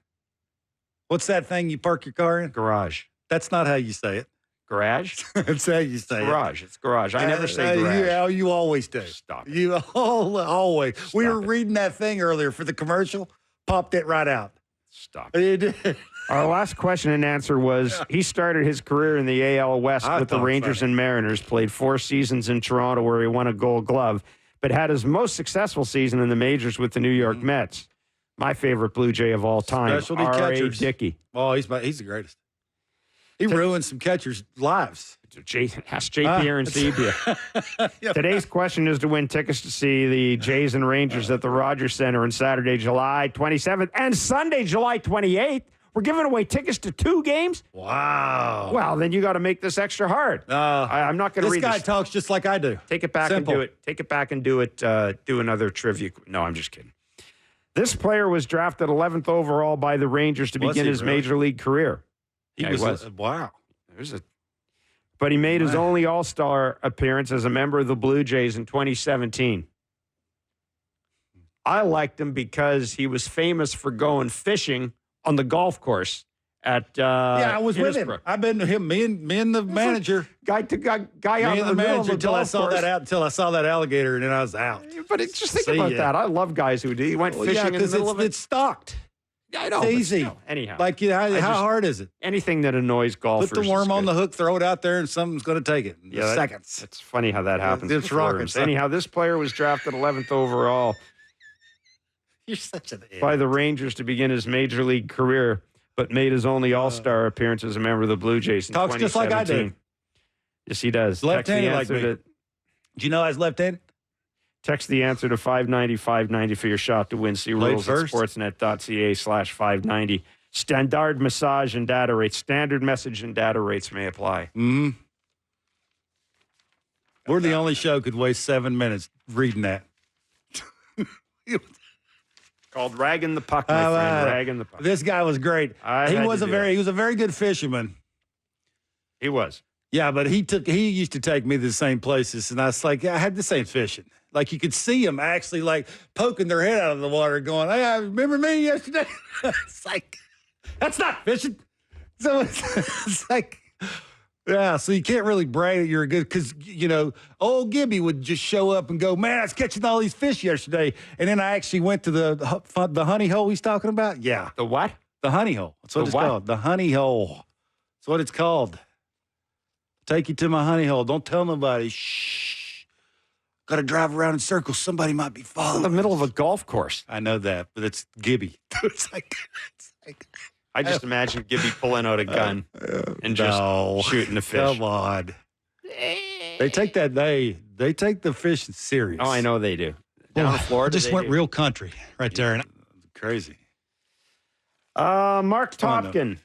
B: What's that thing you park your car in?
A: Garage.
B: That's not how you say it.
A: Garage?
B: That's how you say
A: garage. It's garage. I never say garage.
B: You always do.
A: Stop it.
B: You always. We were reading that thing earlier for the commercial. Popped it right out.
A: Stop it. Our last question and answer was, he started his career in the AL West with the Rangers and Mariners, played 4 seasons in Toronto where he won a Gold Glove, but had his most successful season in the majors with the New York Mets. My favorite Blue Jay of all time,
B: Specialty
A: R.A.
B: catchers.
A: Dickey.
B: Oh, he's the greatest. He ruined some catchers' lives.
A: Ask JP Arancibia. Today's question is to win tickets to see the Jays and Rangers at the Rogers Center on Saturday, July 27th and Sunday, July 28th. We're giving away tickets to 2 games.
B: Wow.
A: Well, then you got to make this extra hard. I'm not going to read
B: this. This guy talks just like I do.
A: Take it back and do it. Take it back and do it. Do another trivia. No, I'm just kidding. This player was drafted 11th overall by the Rangers to begin his major league career.
B: He was. Wow.
A: But he made his only All-Star appearance as a member of the Blue Jays in 2017. I liked him because he was famous for going fishing on the golf course at
B: I was with him. I've been to him. Me and the manager.
A: Guy out in the
B: manager until I saw that alligator, and then I was out.
A: But just think about that. I love guys who do. He went fishing in the middle of it.
B: It's stocked.
A: Yeah, I know.
B: It's easy.
A: Still, anyhow.
B: Like, how hard is it?
A: Anything that annoys golfers.
B: Put the worm on the hook, throw it out there, and something's going to take it in seconds.
A: It's funny how that happens.
B: It's rockets.
A: Anyhow, this player was drafted 11th overall.
B: You're such an idiot.
A: By the Rangers to begin his major league career, but made his only All-Star appearance as a member of the Blue Jays in 2017.
B: Talks just like I do.
A: Yes, he does.
B: Left-handed like me. Do you know I was left-handed?
A: Text the answer to 590-590 for your shot to win. See rules at sportsnet.ca/590. Standard massage and data rates. Standard message and data rates may apply.
B: Mm-hmm. We're the only show could waste 7 minutes reading that.
A: Called Ragging the Puck, my friend. Ragging the Puck.
B: This guy was great. He was a very good fisherman.
A: He was.
B: Yeah, but he used to take me to the same places, and I was like, I had the same fishing. Like, you could see them actually, like, poking their head out of the water going, hey, remember me yesterday? It's like, that's not fishing. So it's like, yeah, so you can't really brag that you're good because, old Gibby would just show up and go, man, I was catching all these fish yesterday. And then I actually went to the honey hole he's talking about. Yeah.
A: The what?
B: The honey hole. That's what it's called. The honey hole. That's what it's called. Take you to my honey hole. Don't tell nobody. Shh. Got to drive around in circles. Somebody might be following.
A: In the middle of a golf course.
B: I know that, but it's Gibby. it's like.
A: I just imagine Gibby pulling out a gun and just shooting a fish.
B: Come on. They take that. They take the fishing serious.
A: Oh, I know they do. Down in Florida,
B: just went real country right there. Crazy.
A: Marc Topkin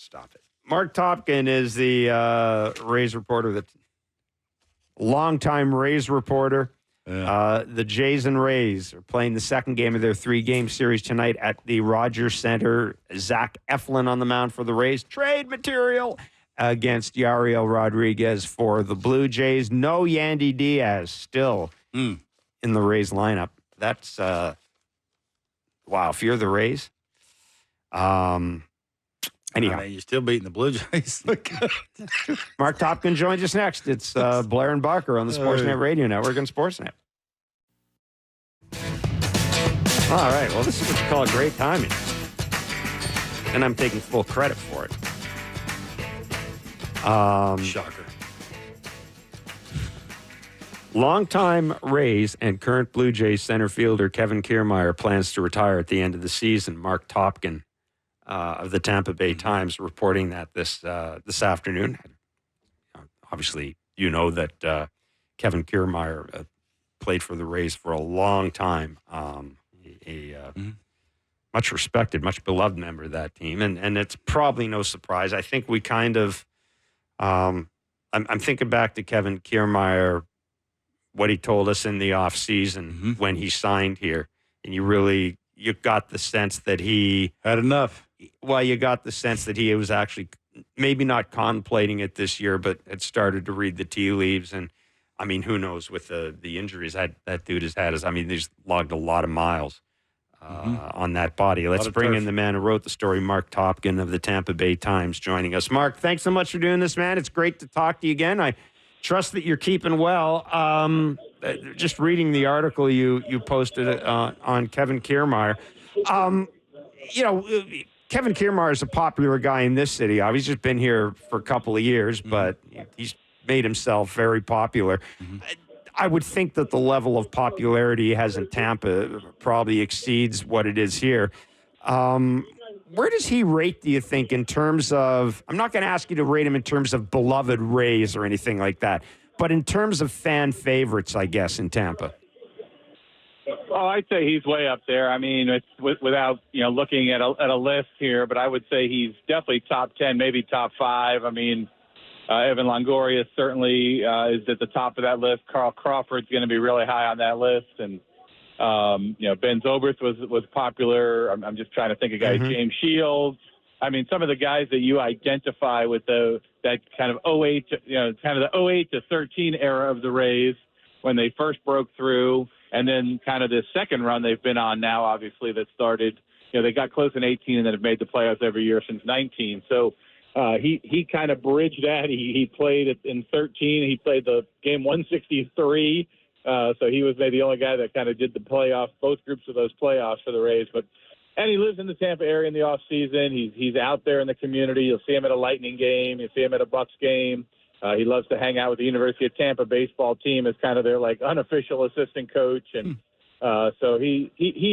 A: Stop it. Marc Topkin is the Rays reporter, the longtime Rays reporter. Yeah. The Jays and Rays are playing the second game of their 3-game series tonight at the Rogers Center. Zach Eflin on the mound for the Rays. Trade material against Yariel Rodriguez for the Blue Jays. No Yandy Diaz still in the Rays lineup. That's, wow, if you're the Rays. Anyhow.
B: You're still beating the Blue Jays.
A: Marc Topkin joins us next. It's Blair and Barker on the Sportsnet Radio Network and Sportsnet. All right. Well, this is what you call great timing. And I'm taking full credit for it.
B: Shocker.
A: Longtime Rays and current Blue Jays center fielder Kevin Kiermaier plans to retire at the end of the season. Marc Topkin of the Tampa Bay Times reporting that this afternoon. Obviously, you know that Kevin Kiermaier played for the Rays for a long time. Much respected, much beloved member of that team, and it's probably no surprise. I think we kind of, I'm thinking back to Kevin Kiermaier, what he told us in the off season when he signed here, and you got the sense that he
B: had enough.
A: Well, you got the sense that he was actually maybe not contemplating it this year, but had started to read the tea leaves. And I mean, who knows with the injuries that dude has had? He's logged a lot of miles on that body. Let's bring in the man who wrote the story, Marc Topkin of the Tampa Bay Times, joining us. Marc, thanks so much for doing this, man. It's great to talk to you again. I trust that you're keeping well. Just reading the article you posted on Kevin Kiermaier. Kevin Kiermaier is a popular guy in this city. He's just been here for a couple of years, but he's made himself very popular. I would think that the level of popularity he has in Tampa probably exceeds what it is here. Where does he rate, do you think, in terms of, I'm not going to ask you to rate him in terms of beloved Rays or anything like that, but in terms of fan favorites, I guess, in Tampa?
D: Oh, I'd say he's way up there. I mean, it's without looking at a list here, but I would say he's definitely top 10, maybe top 5. I mean, Evan Longoria certainly is at the top of that list. Carl Crawford's going to be really high on that list, and Ben Zobrist was popular. I'm just trying to think of guys. James Shields. I mean, some of the guys that you identify with that kind of 08, kind of the 08 to 13 era of the Rays when they first broke through. And then kind of this second run they've been on now, obviously, that started, they got close in 18 and then have made the playoffs every year since 19. So he kind of bridged that. He played in 13. He played the game 163. So he was maybe the only guy that kind of did the playoffs, both groups of those playoffs for the Rays. And he lives in the Tampa area in the off season. He's out there in the community. You'll see him at a Lightning game. You'll see him at a Bucks game. He loves to hang out with the University of Tampa baseball team as kind of their unofficial assistant coach, and so he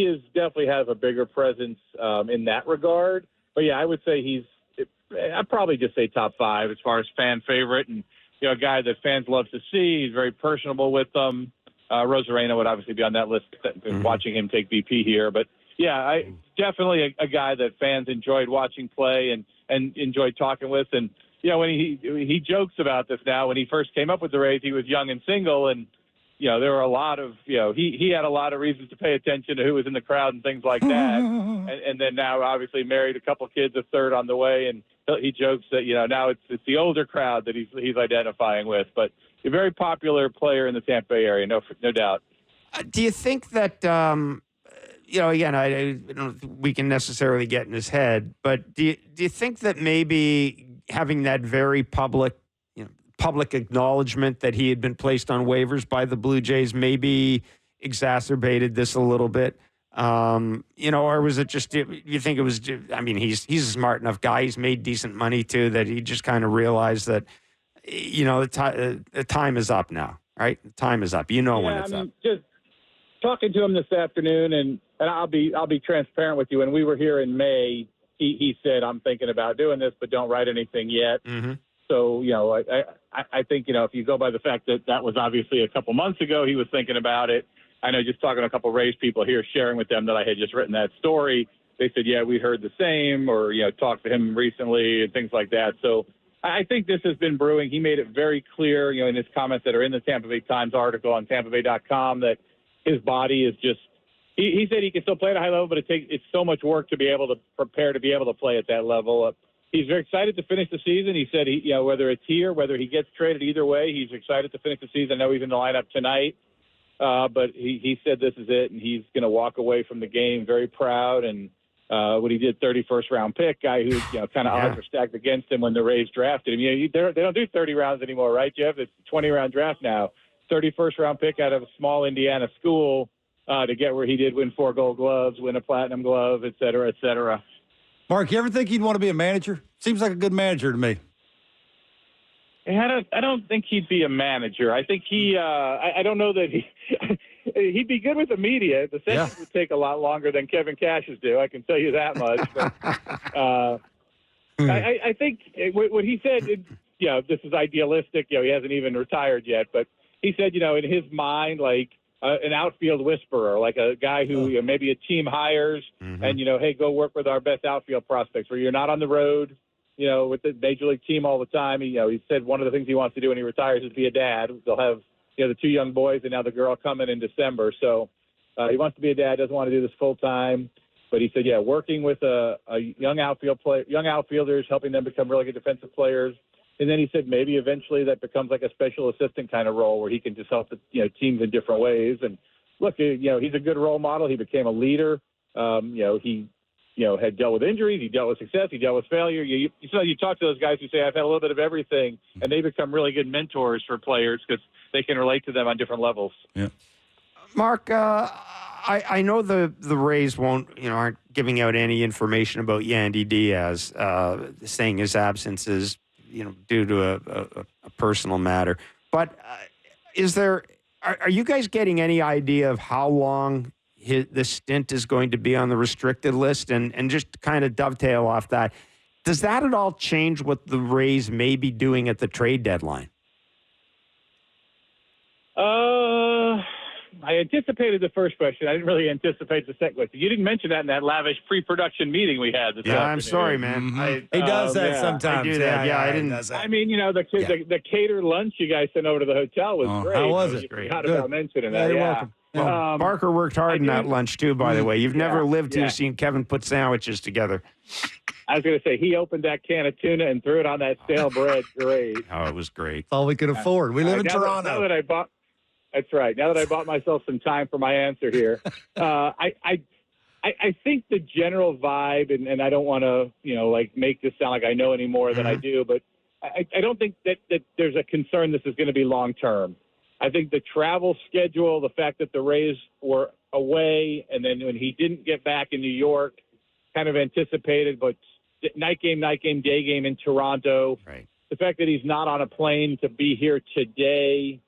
D: is definitely has a bigger presence in that regard. But yeah, I would say I'd probably just say top 5 as far as fan favorite, and a guy that fans love to see. He's very personable with them. Rosarena would obviously be on that list. Watching him take BP here, but yeah, definitely a guy that fans enjoyed watching play and enjoyed talking with. And when he jokes about this now, when he first came up with the Rays, he was young and single, and there were a lot of he had a lot of reasons to pay attention to who was in the crowd and things like that. and then now obviously married, a couple kids, a third on the way, and he jokes that now it's the older crowd that he's identifying with. But a very popular player in the Tampa Bay area, no doubt.
A: Do you think that again, I don't think we can necessarily get in his head, but do you think that maybe having that very public acknowledgement that he had been placed on waivers by the Blue Jays maybe exacerbated this a little bit? Or was it just, you think it was, he's a smart enough guy. He's made decent money too, that he just kind of realized that, the time is up now, right? The time is up. When it's up.
D: Just talking to him this afternoon, and I'll be transparent with you. When we were here in May, he said, I'm thinking about doing this, but don't write anything yet. So, I think, if you go by the fact that was obviously a couple months ago, he was thinking about it. I know just talking to a couple of Rays people here, sharing with them that I had just written that story,
F: they said, yeah, we heard the same, or, talked to him recently and things like that. So I think this has been brewing. He made it very clear, in his comments that are in the Tampa Bay Times article on TampaBay.com that his body is just – he said he can still play at a high level, but it's so much work to be able to prepare to be able to play at that level. He's very excited to finish the season. He said, whether it's here, whether he gets traded, either way, he's excited to finish the season. I know he's in the lineup tonight, but he said this is it, and he's going to walk away from the game very proud. And what he did, 31st round pick, guy who kind of odds were stacked against him when the Rays drafted him. They don't do 30 rounds anymore, right, Jeff? It's a 20-round draft now. 31st round pick out of a small Indiana school to get where he did, win 4 Gold Gloves, win a Platinum Glove, et cetera, et cetera.
B: Mark, you ever think he'd want to be a manager? Seems like a good manager to me.
F: I don't think he'd be a manager. I think I don't know that he'd be good with the media. The sessions would take a lot longer than Kevin Cash's do. I can tell you that much. But, I think what he said, this is idealistic. He hasn't even retired yet, but he said, in his mind, like an outfield whisperer, like a guy who maybe a team hires and, hey, go work with our best outfield prospects where you're not on the road, with the major league team all the time. He said one of the things he wants to do when he retires is be a dad. They'll have, the 2 young boys and now the girl coming in December. So he wants to be a dad, doesn't want to do this full time. But he said, working with a young outfielders, helping them become really good defensive players. And then he said maybe eventually that becomes like a special assistant kind of role where he can just help the teams in different ways. And look, he's a good role model. He became a leader. He had dealt with injuries. He dealt with success. He dealt with failure. You talk to those guys who say, I've had a little bit of everything, and they become really good mentors for players because they can relate to them on different levels.
B: Yeah.
A: Mark, I know the Rays aren't giving out any information about Yandy Diaz, saying his absence is due to a personal matter. But are you guys getting any idea of how long this stint is going to be on the restricted list? And just to kind of dovetail off that, does that at all change what the Rays may be doing at the trade deadline?
F: I anticipated the first question. I didn't really anticipate the second question. You didn't mention that in that lavish pre-production meeting we had this afternoon.
A: I'm sorry, man.
B: Mm-hmm. He does that sometimes.
A: I do that. I didn't.
F: I mean, the catered lunch you guys sent over to the hotel was great.
B: How was it?
F: You forgot about mentioning that.
B: You're welcome.
A: Well, Barker worked hard in that lunch, too, by the way. You've never lived to have seen Kevin put sandwiches together.
F: I was going to say, he opened that can of tuna and threw it on that stale bread. Great.
A: Oh, it was great.
B: That's all we could afford. We live in Toronto.
F: That's right. Now that I bought myself some time for my answer here, I think the general vibe, and I don't want to, make this sound like I know any more than I do, but I don't think that there's a concern this is going to be long-term. I think the travel schedule, the fact that the Rays were away, and then when he didn't get back in New York, kind of anticipated, but night game, day game in Toronto.
A: Right.
F: The fact that he's not on a plane to be here today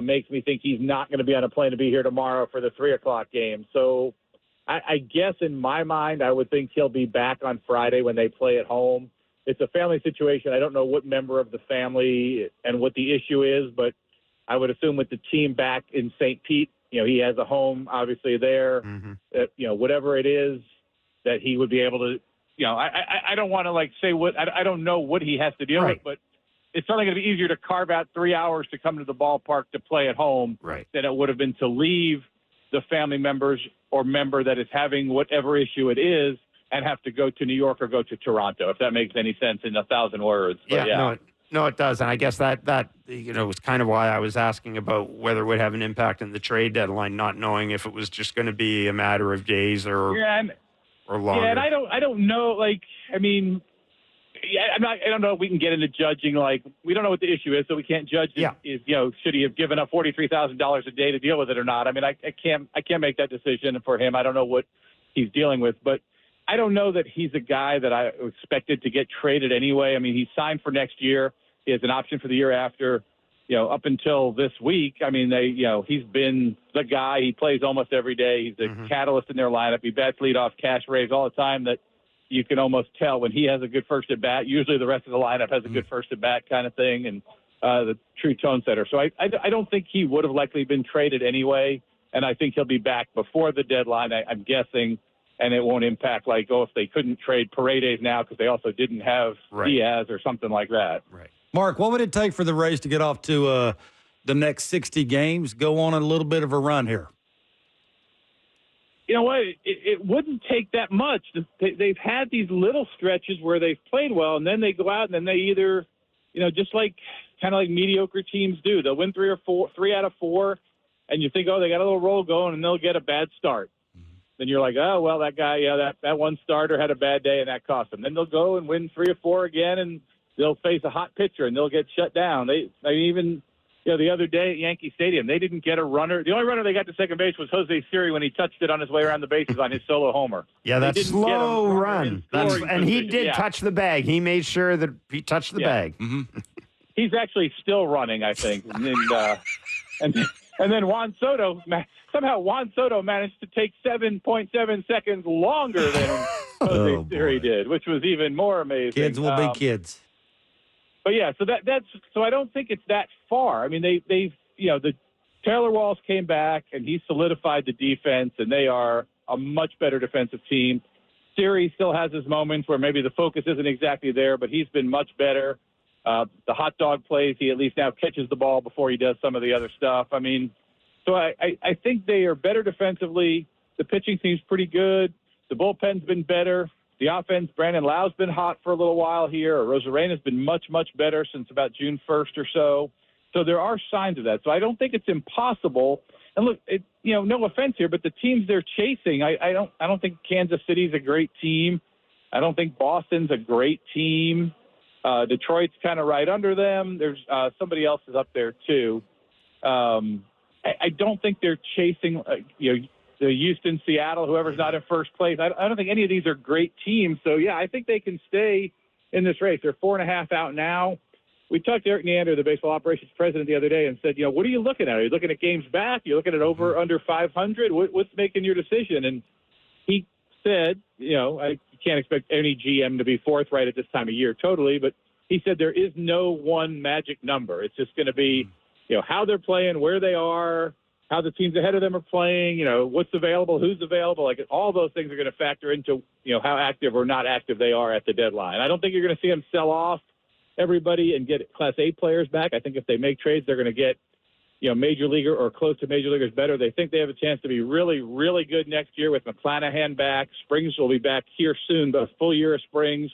F: makes me think he's not going to be on a plane to be here tomorrow for the 3:00 game. So I guess in my mind, I would think he'll be back on Friday when they play at home. It's a family situation. I don't know what member of the family and what the issue is, but I would assume with the team back in St. Pete, he has a home obviously there, whatever it is that he would be able to, I don't want to say what, I don't know what he has to deal with, but it's certainly going to be easier to carve out 3 hours to come to the ballpark to play at home than it would have been to leave the family members or member that is having whatever issue it is and have to go to New York or go to Toronto, if that makes any sense in 1,000 words. But
A: No, it does. And I guess that was kind of why I was asking about whether it would have an impact in the trade deadline, not knowing if it was just going to be a matter of days or longer.
F: Yeah, and I don't know, I don't know if we can get into judging. We don't know what the issue is, so we can't judge. Should he have given up $43,000 a day to deal with it or not? I mean, I can't make that decision for him. I don't know what he's dealing with, but I don't know that he's a guy that I expected to get traded anyway. I mean, he's signed for next year. He has an option for the year after. Up until this week, I mean, he's been the guy. He plays almost every day. He's the catalyst in their lineup. He bats leadoff, cash raves all the time. That you can almost tell when he has a good first at bat. Usually the rest of the lineup has a good first at bat kind of thing, and the true tone setter. So I don't think he would have likely been traded anyway, and I think he'll be back before the deadline. I'm guessing, and it won't impact if they couldn't trade Paredes now because they also didn't have Diaz or something like that.
A: Right.
B: Mark, what would it take for the Rays to get off to the next 60 games, go on a little bit of a run here?
F: You know what? It wouldn't take that much. They've had these little stretches where they've played well, and then they go out and then they either, just kind of like mediocre teams do. They'll win 3 out of 4, and you think, oh, they got a little roll going, and they'll get a bad start. Mm-hmm. Then you're like, oh, well, that guy, that one starter had a bad day, and that cost them. Then they'll go and win 3 or 4 again, and they'll face a hot pitcher, and they'll get shut down. The other day at Yankee Stadium, they didn't get a runner. The only runner they got to second base was Jose Siri when he touched it on his way around the bases on his solo homer.
A: Yeah, that's slow run. And he did touch the bag. He made sure that he touched the bag. Mm-hmm.
F: He's actually still running, I think. And then Juan Soto, somehow Juan Soto managed to take 7.7 seconds longer than Jose Siri did, which was even more amazing.
B: Kids will be kids.
F: But yeah, so I don't think it's that far. I mean, the Taylor Walls came back and he solidified the defense, and they are a much better defensive team. Siri still has his moments where maybe the focus isn't exactly there, but he's been much better. The hot dog plays, he at least now catches the ball before he does some of the other stuff. I mean, so I think they are better defensively. The pitching seems pretty good. The bullpen's been better. The offense, Brandon Lau's been hot for a little while here. Rosarena's been much, much better since about June 1st or so. So there are signs of that. So I don't think it's impossible. And look, no offense here, but the teams they're chasing, I don't think Kansas City's a great team. I don't think Boston's a great team. Detroit's kind of right under them. There's somebody else is up there too. I don't think they're chasing, the Houston, Seattle, whoever's not in first place. I don't think any of these are great teams. So, yeah, I think they can stay in this race. They're 4.5 out now. We talked to Eric Neander, the baseball operations president, the other day and said, what are you looking at? Are you looking at games back? Are you looking at over, under 500? What's making your decision? And he said, I can't expect any GM to be forthright at this time of year totally, but he said there is no one magic number. It's just going to be, how they're playing, where they are, how the teams ahead of them are playing, what's available, who's available. Like all those things are going to factor into, how active or not active they are at the deadline. I don't think you're going to see them sell off everybody and get Class A players back. I think if they make trades, they're going to get, major leaguer or close to major leaguers better. They think they have a chance to be really, really good next year with McClanahan back. Springs will be back here soon, but a full year of Springs.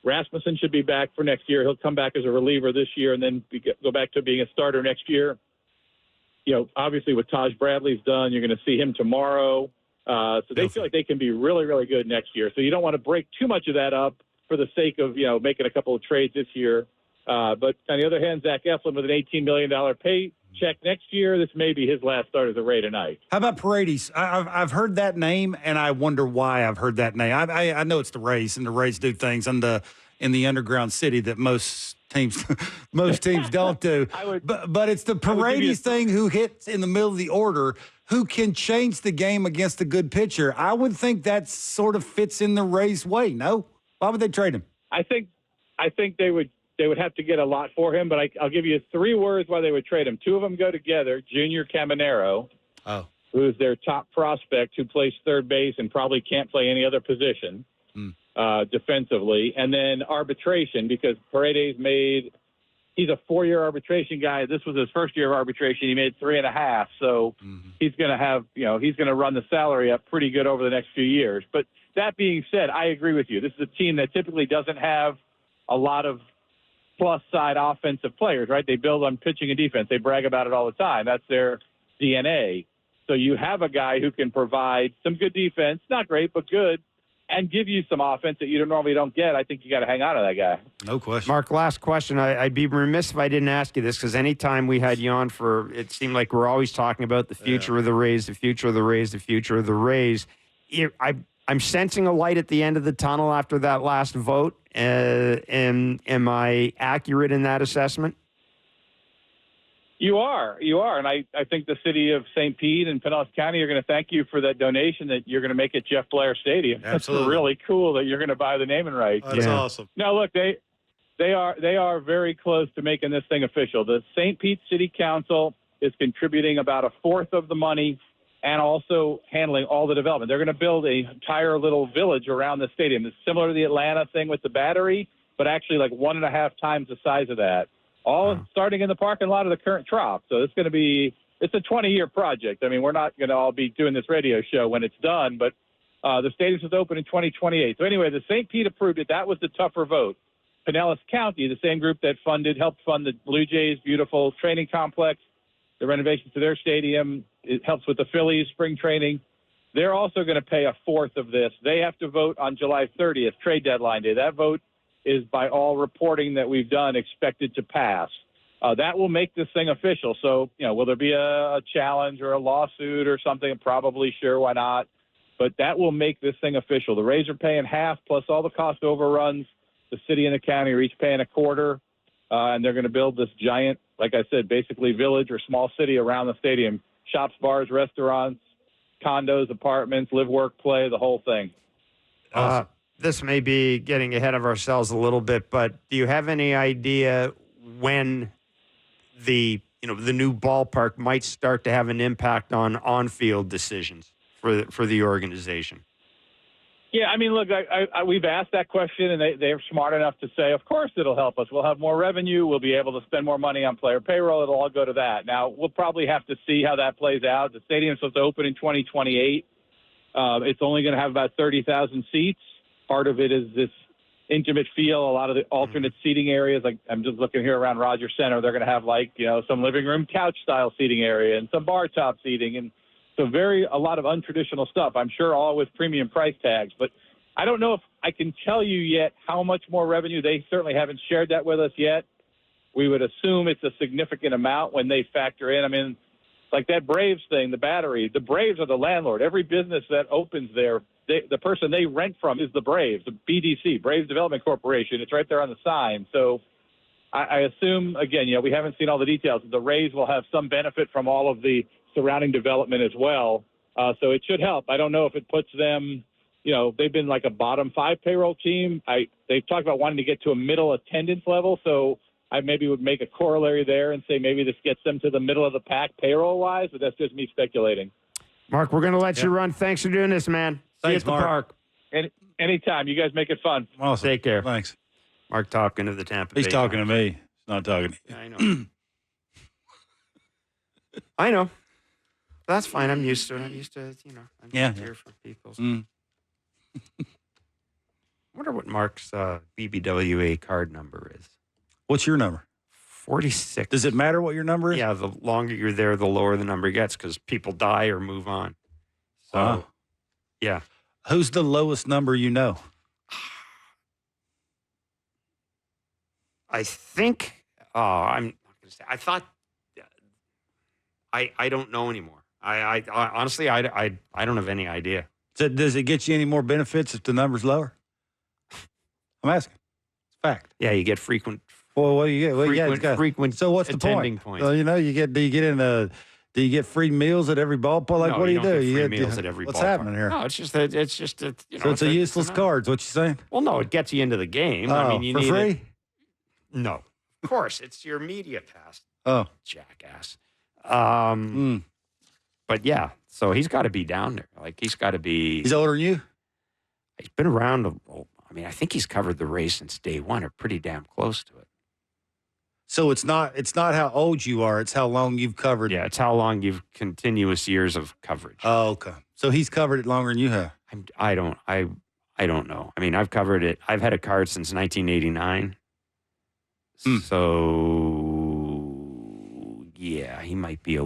F: Rasmussen should be back for next year. He'll come back as a reliever this year and then go back to being a starter next year. Obviously what Taj Bradley's done, you're going to see him tomorrow. So they feel like they can be really, really good next year. So you don't want to break too much of that up for the sake of, making a couple of trades this year. But on the other hand, Zach Eflin with an $18 million paycheck next year, this may be his last start as a Ray tonight.
B: How about Paredes? I've heard that name, and I wonder why I've heard that name. I know it's the Rays, and the Rays do things in the underground city that most teams don't do. But it's the Paredes thing who hits in the middle of the order, who can change the game against a good pitcher. I would think that sort of fits in the Rays' way. No, why would they trade him?
F: I think they would have to get a lot for him, but I'll give you 3 words why they would trade him. 2 of them go together. Junior Caminero, who's their top prospect, who plays third base and probably can't play any other position. Defensively, and then arbitration, because Paredes he's a 4-year arbitration guy. This was his first year of arbitration. He made 3.5. So he's going to have, he's going to run the salary up pretty good over the next few years. But that being said, I agree with you. This is a team that typically doesn't have a lot of plus side offensive players, right? They build on pitching and defense. They brag about it all the time. That's their DNA. So you have a guy who can provide some good defense, not great, but good, and give you some offense that you normally don't get. I think you got to hang on to that guy.
B: No question.
A: Mark, last question. I'd be remiss if I didn't ask you this, because anytime we had you on it seemed like we're always talking about the future of the Rays, the future of the Rays, the future of the Rays. I'm sensing a light at the end of the tunnel after that last vote. Am I accurate in that assessment?
F: You are. And I think the city of St. Pete and Pinellas County are going to thank you for that donation that you're going to make at Jeff Blair Stadium.
B: Absolutely.
F: That's really cool that you're going to buy the naming rights.
C: That's awesome.
F: Now, look, they are very close to making this thing official. The St. Pete City Council is contributing about 1/4 of the money, and also handling all the development. They're going to build an entire little village around the stadium. It's similar to the Atlanta thing with the Battery, but actually like 1.5 times the size of that. All starting in the parking lot of the current Trop. So it's going to be it's a 20-year project. I mean, we're not going to all be doing this radio show when it's done, but the stadium is open in 2028. So anyway, the St. Pete approved it. That was the tougher vote. Pinellas County, the same group that helped fund the Blue Jays' beautiful training complex, the renovations to their stadium. It helps with the Phillies spring training. They're also going to pay a fourth of this. They have to vote on July 30th, trade deadline day. That vote is, by all reporting that we've done, expected to pass. That will make this thing official. So, will there be a challenge or a lawsuit or something? Probably, sure, why not? But that will make this thing official. The Rays are paying half plus all the cost overruns. The city and the county are each paying a quarter, and they're going to build this giant, like I said, basically village or small city around the stadium. Shops, bars, restaurants, condos, apartments, live, work, play, the whole thing.
A: Awesome. This may be getting ahead of ourselves a little bit, but do you have any idea when the new ballpark might start to have an impact on on-field decisions for the organization?
F: Yeah, I mean, look, we've asked that question, and they're smart enough to say, of course it'll help us. We'll have more revenue. We'll be able to spend more money on player payroll. It'll all go to that. Now, we'll probably have to see how that plays out. The stadium's supposed to open in 2028. It's only going to have about 30,000 seats. Part of it is this intimate feel. A lot of the alternate seating areas, like I'm just looking here around Rogers Center, they're going to have some living room couch-style seating area and some bar top seating and so a lot of untraditional stuff, I'm sure, all with premium price tags. But I don't know if I can tell you yet how much more revenue. They certainly haven't shared that with us yet. We would assume it's a significant amount when they factor in. I mean, like that Braves thing, the Battery, the Braves are the landlord. Every business that opens there, the person they rent from is the Braves, the BDC, Braves Development Corporation. It's right there on the sign. So I assume, again, we haven't seen all the details. The Rays will have some benefit from all of the surrounding development as well. So it should help. I don't know if it puts them, they've been like a bottom 5 payroll team. They've talked about wanting to get to a middle attendance level. So I maybe would make a corollary there and say maybe this gets them to the middle of the pack payroll wise, but that's just me speculating.
A: Mark, we're going to let you run. Thanks for doing this, man.
B: Thanks,
A: See you at the
B: Mark.
A: park.
F: Anytime. You guys make it fun.
B: Awesome.
A: Take care.
B: Thanks.
A: Marc Topkin of the Tampa Bay.
B: He's talking to
A: Times.
B: me. He's not talking to you.
A: Yeah, I know. I know. That's fine. I'm used to it. I'm used to, I'm here for people. So. I wonder what Mark's BBWA card number is.
B: What's your number?
A: 46.
B: Does it matter what your number is?
A: Yeah, the longer you're there, the lower the number gets because people die or move on. So, yeah.
B: Who's the lowest number you know?
A: I think, I'm not going to say, I thought, I don't know anymore. I honestly, I don't have any idea.
B: So does it get you any more benefits if the number's lower? I'm asking. It's a fact.
A: Yeah, you get frequent.
B: Well, what do you get? Well,
A: frequent.
B: So what's the
A: attending
B: point?
A: points.
B: Do you get free meals at every ballpark? Like,
A: No,
B: what do
A: you
B: you
A: don't
B: do?
A: get free
B: You
A: meals at every
B: What's
A: ballpark.
B: happening here?
A: No, it's just a,
B: So it's a useless card. Is what you're saying?
A: Well, no, it gets you into the game. I mean, you
B: for
A: need
B: free?
A: it. No, of course, it's your media pass.
B: Oh,
A: Jackass. But yeah, so he's got to be down there. Like he's got to be.
B: he's older than you.
A: He's been around. I mean, I think he's covered the race since day one, or pretty damn close to it.
B: So it's not how old you are. It's how long you've covered.
A: Yeah, it's how long you've continuous years of coverage.
B: Oh, okay. So he's covered it longer than you have.
A: I don't know. I mean, I've covered it. I've had a card since 1989. So yeah, he might be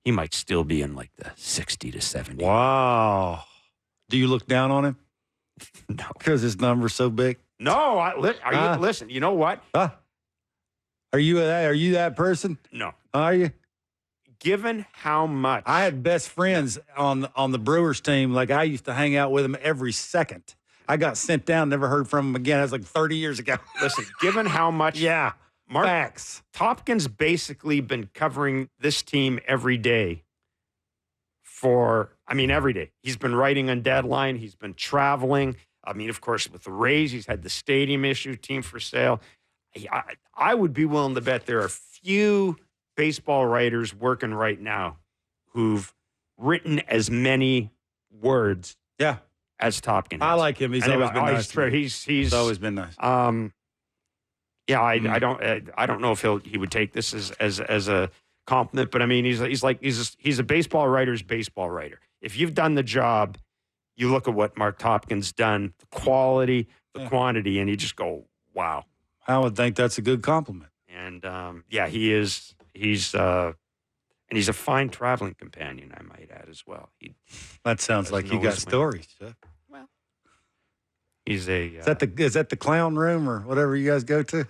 A: he might still be in like the 60 to 70.
B: Wow. Do you look down on him?
A: No.
B: Because his number's so big?
A: No, listen, you know what?
B: Are you that person?
A: No.
B: Are you?
A: Given how much
B: I had best friends on the Brewers team. Like, I used to hang out with them every second. I got sent down, never heard from them again. That was like 30 years ago.
A: Listen, given how much Marc
B: facts.
A: Topkin's basically been covering this team every day every day. He's been writing on deadline. He's been traveling. I mean, of course, with the Rays, he's had the stadium issue, team for sale. I would be willing to bet there are few baseball writers working right now who've written as many words
B: Yeah.
A: as Topkin.
B: I like him. He's always been nice.
A: He's
B: always been nice.
A: Yeah, I don't know if he would take this as a compliment, but I mean he's a baseball writer's baseball writer. If you've done the job, you look at what Marc Topkin's done, the quality, the quantity, and you just go, wow.
B: I would think that's a good compliment.
A: And he is. He's a fine traveling companion, I might add as well.
B: That sounds like you got stories, Jeff.
A: Well, he's a.
B: Is that the clown room or whatever you guys go to?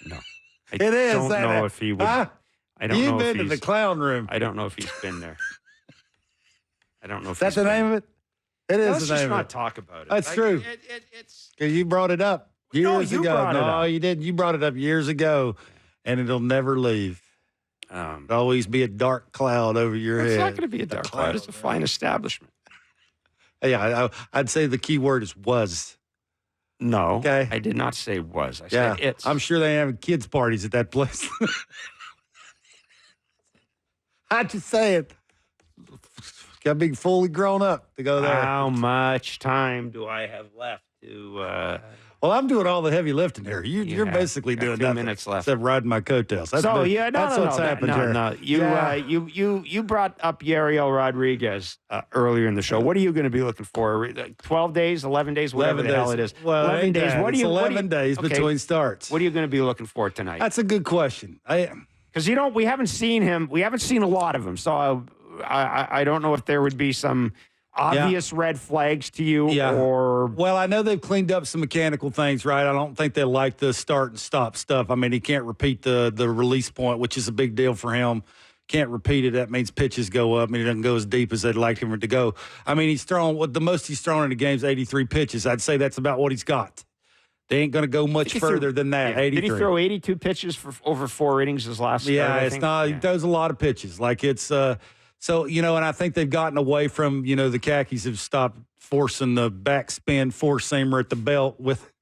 A: No,
B: it is.
A: I don't know if he would.
B: Huh?
A: I don't
B: You've
A: know
B: been
A: if
B: to the clown room.
A: I don't know if he's been there. I don't know if
B: Is that the name of it? It is
A: Let's
B: the name
A: just
B: of
A: not
B: it.
A: talk about it.
B: That's true.
A: It's
B: Because you brought it up years
A: you
B: ago.
A: brought it up.
B: You didn't. You brought it up years ago, and it'll never leave. It'll always be a dark cloud over your head.
A: It's not going to be a dark cloud. It's a fine establishment.
B: Yeah, I'd say the key word is was.
A: No,
B: okay.
A: I did not say was. I said it's.
B: I'm sure they have kids' parties at that place. How'd you say it? Got to be fully grown up to go there.
A: How much time do I have left to?
B: Well, I'm doing all the heavy lifting here. You're basically doing
A: 2
B: nothing
A: minutes left.
B: except riding my coattails. That's
A: What's
B: what's happened here.
A: No. You brought up Yariel Rodriguez earlier in the show. What are you going to be looking for? 12 days, 11 days, whatever the hell it is.
B: Well,
A: 11 days.
B: What do you? 11 days between starts.
A: What are you going to be looking for tonight?
B: That's a good question.
A: Because we haven't seen him. We haven't seen a lot of him. So I don't know if there would be some obvious red flags to you or.
B: Well, I know they've cleaned up some mechanical things, right? I don't think they like the start and stop stuff. I mean, he can't repeat the release point, which is a big deal for him. Can't repeat it. That means pitches go up, and he doesn't go as deep as they'd like him to go. I mean, he's thrown the most he's thrown in a game is 83 pitches. I'd say that's about what he's got. They ain't going to go much further than that. 83.
A: Did he throw 82 pitches for over 4 innings his last start?
B: Yeah, it's not. He throws a lot of pitches. Like it's so and I think they've gotten away from the Khakis have stopped forcing the backspin four-seamer at the belt with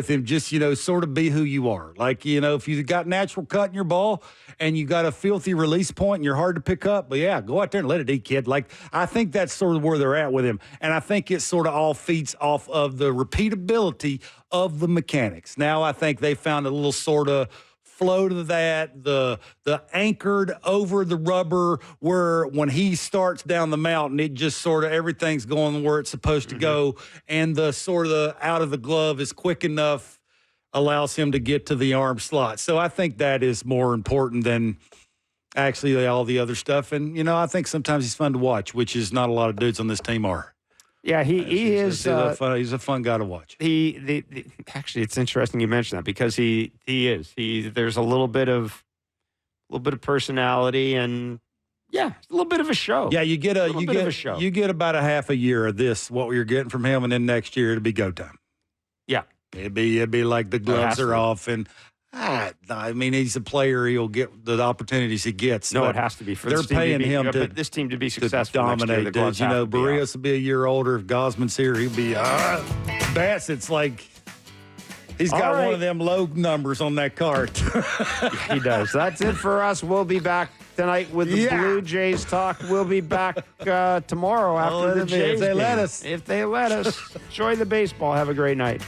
B: him. Just sort of be who you are. Like if you've got natural cut in your ball and you got a filthy release point and you're hard to pick up, but go out there and let it eat, kid. Like I think that's sort of where they're at with him, and I think it sort of all feeds off of the repeatability of the mechanics. Now I think they found a little sort of flow to that, the anchored over the rubber where when he starts down the mountain, it just sort of everything's going where it's supposed to go, and the sort of out of the glove is quick enough, allows him to get to the arm slot. So I think that is more important than actually all the other stuff. And, I think sometimes he's fun to watch, which is not a lot of dudes on this team are.
A: Yeah, he is.
B: He's a fun guy to watch.
A: Actually, it's interesting you mentioned that because he is. There's a little bit of personality and a little bit of a show.
B: Yeah, you get about a half a year of this. What you're getting from him, and then next year it'll be go time.
A: Yeah,
B: it'd be like the gloves are off and. I mean, he's a player. He'll get the opportunities he gets.
A: No, it has to be for
B: they're
A: this team
B: paying
A: to be,
B: him to
A: this team to be successful.
B: Dominate.
A: Next year,
B: Barrios will be a year older. If Gosman's here, he'll be. Bassett's like he's got one of them low numbers on that card.
A: He does. That's it for us. We'll be back tonight with the Blue Jays talk. We'll be back tomorrow after the Jays
B: if they
A: game.
B: let us.
A: If they let us. Enjoy the baseball. Have a great night.